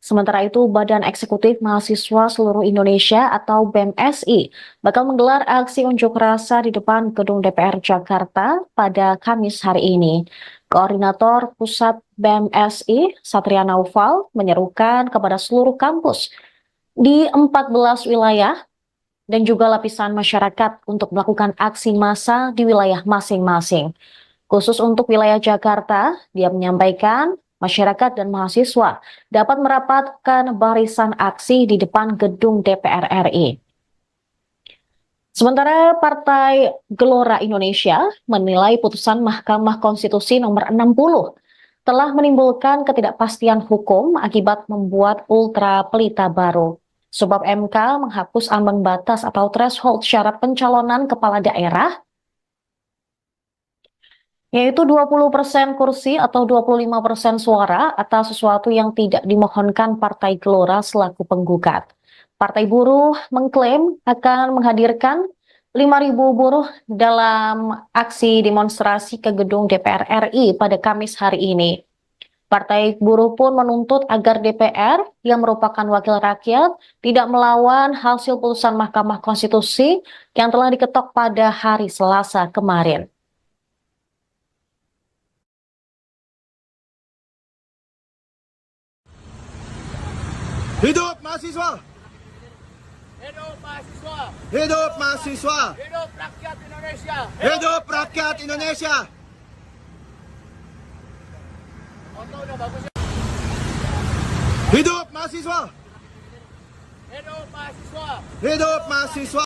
Sementara itu, Badan Eksekutif Mahasiswa Seluruh Indonesia atau BEMSI bakal menggelar aksi unjuk rasa di depan Gedung DPR Jakarta pada Kamis hari ini. Koordinator Pusat BEMSI, Satria Naufal, menyerukan kepada seluruh kampus di 14 wilayah dan juga lapisan masyarakat untuk melakukan aksi massa di wilayah masing-masing. Khusus untuk wilayah Jakarta, dia menyampaikan masyarakat dan mahasiswa dapat merapatkan barisan aksi di depan gedung DPR RI. Sementara Partai Gelora Indonesia menilai putusan Mahkamah Konstitusi nomor 60 telah menimbulkan ketidakpastian hukum akibat membuat ultra pelita baru. Sebab MK menghapus ambang batas atau threshold syarat pencalonan kepala daerah yaitu 20% kursi atau 25% suara atas sesuatu yang tidak dimohonkan Partai Gelora selaku penggugat. Partai Buruh mengklaim akan menghadirkan 5.000 buruh dalam aksi demonstrasi ke gedung DPR RI pada Kamis hari ini. Partai Buruh pun menuntut agar DPR yang merupakan wakil rakyat tidak melawan hasil putusan Mahkamah Konstitusi yang telah diketok pada hari Selasa kemarin. Hidup mahasiswa! Hidup mahasiswa. Hidup mahasiswa. Hidup rakyat Indonesia. Hidup rakyat Indonesia. Foto udah bagus ya. Hidup mahasiswa. Hidup mahasiswa. Hidup mahasiswa.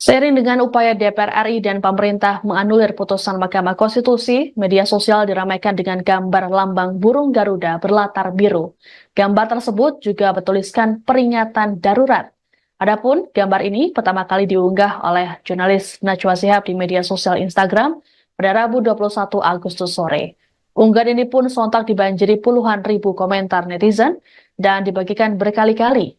Seiring dengan upaya DPR RI dan pemerintah menganulir putusan Mahkamah Konstitusi, media sosial diramaikan dengan gambar lambang burung Garuda berlatar biru. Gambar tersebut juga bertuliskan peringatan darurat. Adapun gambar ini pertama kali diunggah oleh jurnalis Najwa Shihab di media sosial Instagram pada Rabu 21 Agustus sore. Unggahan ini pun sontak dibanjiri puluhan ribu komentar netizen dan dibagikan berkali-kali.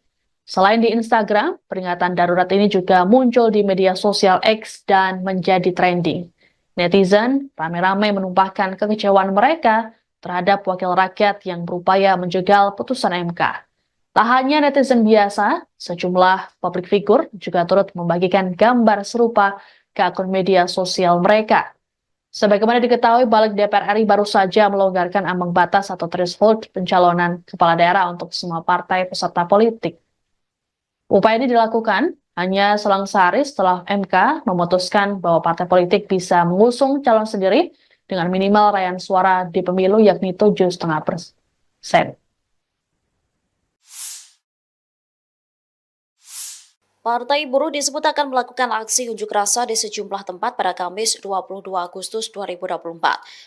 Selain di Instagram, peringatan darurat ini juga muncul di media sosial X dan menjadi trending. Netizen ramai-ramai menumpahkan kekecewaan mereka terhadap wakil rakyat yang berupaya menjegal putusan MK. Tak hanya netizen biasa, sejumlah publik figur juga turut membagikan gambar serupa ke akun media sosial mereka. Sebagaimana diketahui, Balik DPR RI baru saja melonggarkan ambang batas atau threshold pencalonan kepala daerah untuk semua partai peserta politik. Upaya ini dilakukan hanya selang sehari setelah MK memutuskan bahwa partai politik bisa mengusung calon sendiri dengan minimal raihan suara di pemilu yakni 7,5%. Partai Buruh disebut akan melakukan aksi unjuk rasa di sejumlah tempat pada Kamis 22 Agustus 2024.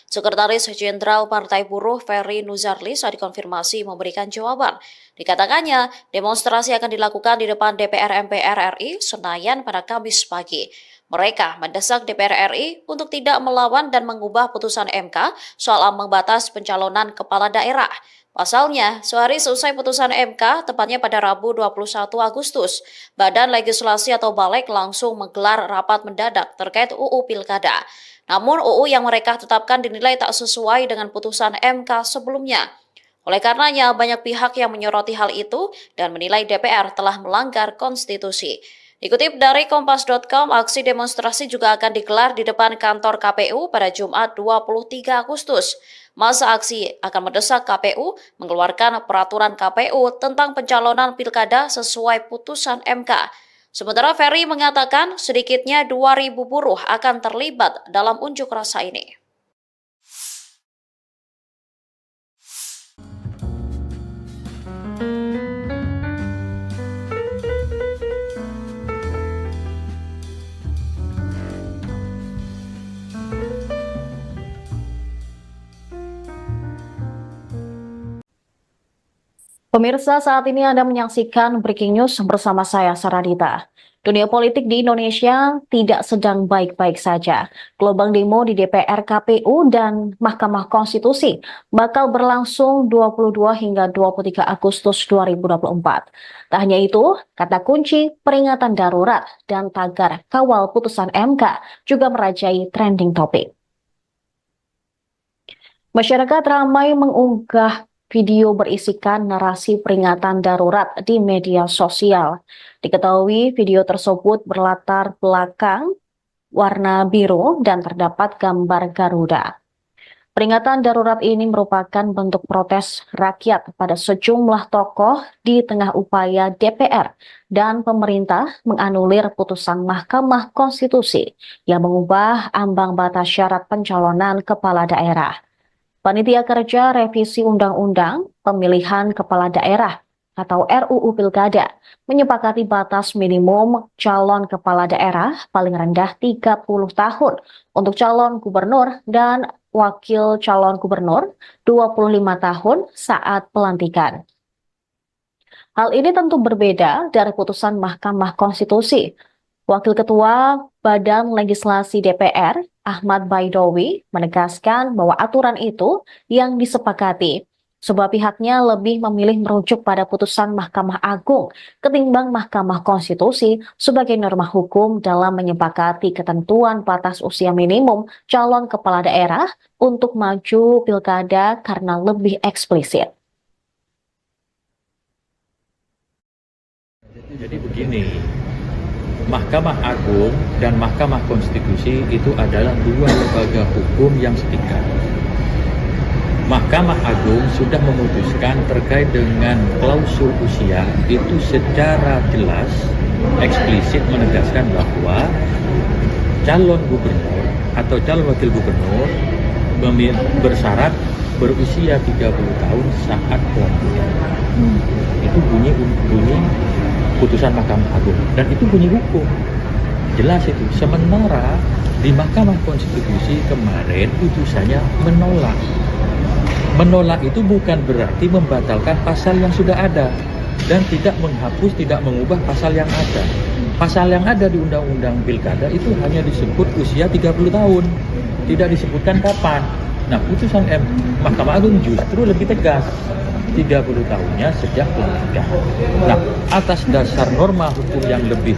Sekretaris Jenderal Partai Buruh Ferry Nuzarli saat dikonfirmasi memberikan jawaban. Dikatakannya, demonstrasi akan dilakukan di depan DPR MPR RI Senayan pada Kamis pagi. Mereka mendesak DPR RI untuk tidak melawan dan mengubah putusan MK soal ambang batas pencalonan kepala daerah. Pasalnya, sehari seusai putusan MK, tepatnya pada Rabu 21 Agustus, Badan Legislasi atau Balik langsung menggelar rapat mendadak terkait UU Pilkada. Namun UU yang mereka tetapkan dinilai tak sesuai dengan putusan MK sebelumnya. Oleh karenanya, banyak pihak yang menyoroti hal itu dan menilai DPR telah melanggar konstitusi. Dikutip dari Kompas.com, aksi demonstrasi juga akan digelar di depan kantor KPU pada Jumat 23 Agustus. Masa aksi akan mendesak KPU mengeluarkan peraturan KPU tentang pencalonan pilkada sesuai putusan MK. Sementara Ferry mengatakan sedikitnya 2.000 buruh akan terlibat dalam unjuk rasa ini. Pemirsa, saat ini Anda menyaksikan Breaking News bersama saya, Saradita. Dunia politik di Indonesia tidak sedang baik-baik saja. Gelombang demo di DPR, KPU, dan Mahkamah Konstitusi bakal berlangsung 22 hingga 23 Agustus 2024. Tak hanya itu, kata kunci peringatan darurat dan tagar kawal putusan MK juga merajai trending topik. Masyarakat ramai mengunggah video berisikan narasi peringatan darurat di media sosial. Diketahui video tersebut berlatar belakang warna biru dan terdapat gambar Garuda. Peringatan darurat ini merupakan bentuk protes rakyat pada sejumlah tokoh di tengah upaya DPR dan pemerintah menganulir putusan Mahkamah Konstitusi yang mengubah ambang batas syarat pencalonan kepala daerah. Panitia Kerja Revisi Undang-Undang Pemilihan Kepala Daerah atau RUU Pilkada menyepakati batas minimum calon kepala daerah paling rendah 30 tahun untuk calon gubernur dan wakil calon gubernur 25 tahun saat pelantikan. Hal ini tentu berbeda dari putusan Mahkamah Konstitusi. Wakil Ketua Badan Legislasi DPR, Ahmad Baidowi, menegaskan bahwa aturan itu yang disepakati, sebab pihaknya lebih memilih merujuk pada putusan Mahkamah Agung ketimbang Mahkamah Konstitusi sebagai norma hukum dalam menyepakati ketentuan batas usia minimum calon kepala daerah untuk maju pilkada karena lebih eksplisit. Jadi begini, Mahkamah Agung dan Mahkamah Konstitusi itu adalah dua lembaga hukum yang setingkat. Mahkamah Agung sudah memutuskan terkait dengan klausul usia itu secara jelas, eksplisit menegaskan bahwa calon gubernur atau calon wakil gubernur bersyarat berusia 30 tahun saat pelantikan. Itu bunyi putusan Mahkamah Agung dan itu bunyi hukum. Jelas itu. Sementara di Mahkamah Konstitusi kemarin putusannya menolak. Menolak itu bukan berarti membatalkan pasal yang sudah ada dan tidak menghapus, tidak mengubah pasal yang ada. Pasal yang ada di Undang-Undang Pilkada itu hanya disebut usia 30 tahun, tidak disebutkan kapan. Nah, putusan Mahkamah Agung justru lebih tegas, 30 tahunnya sejak pelantikan. Nah, atas dasar norma hukum yang lebih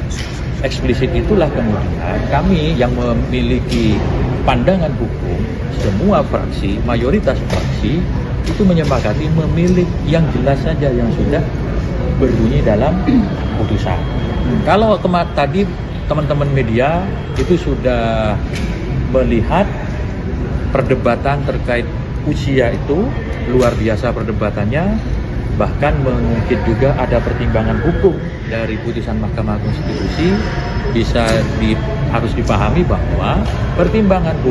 eksplisit itulah kemudian kami yang memiliki pandangan hukum, semua fraksi, mayoritas fraksi itu menyepakati memilih yang jelas saja yang sudah berbunyi dalam putusan. Kalau tadi teman-teman media itu sudah melihat perdebatan terkait usia itu luar biasa perdebatannya, bahkan mungkin juga ada pertimbangan hukum dari putusan Mahkamah Konstitusi. Harus dipahami bahwa pertimbangan hukum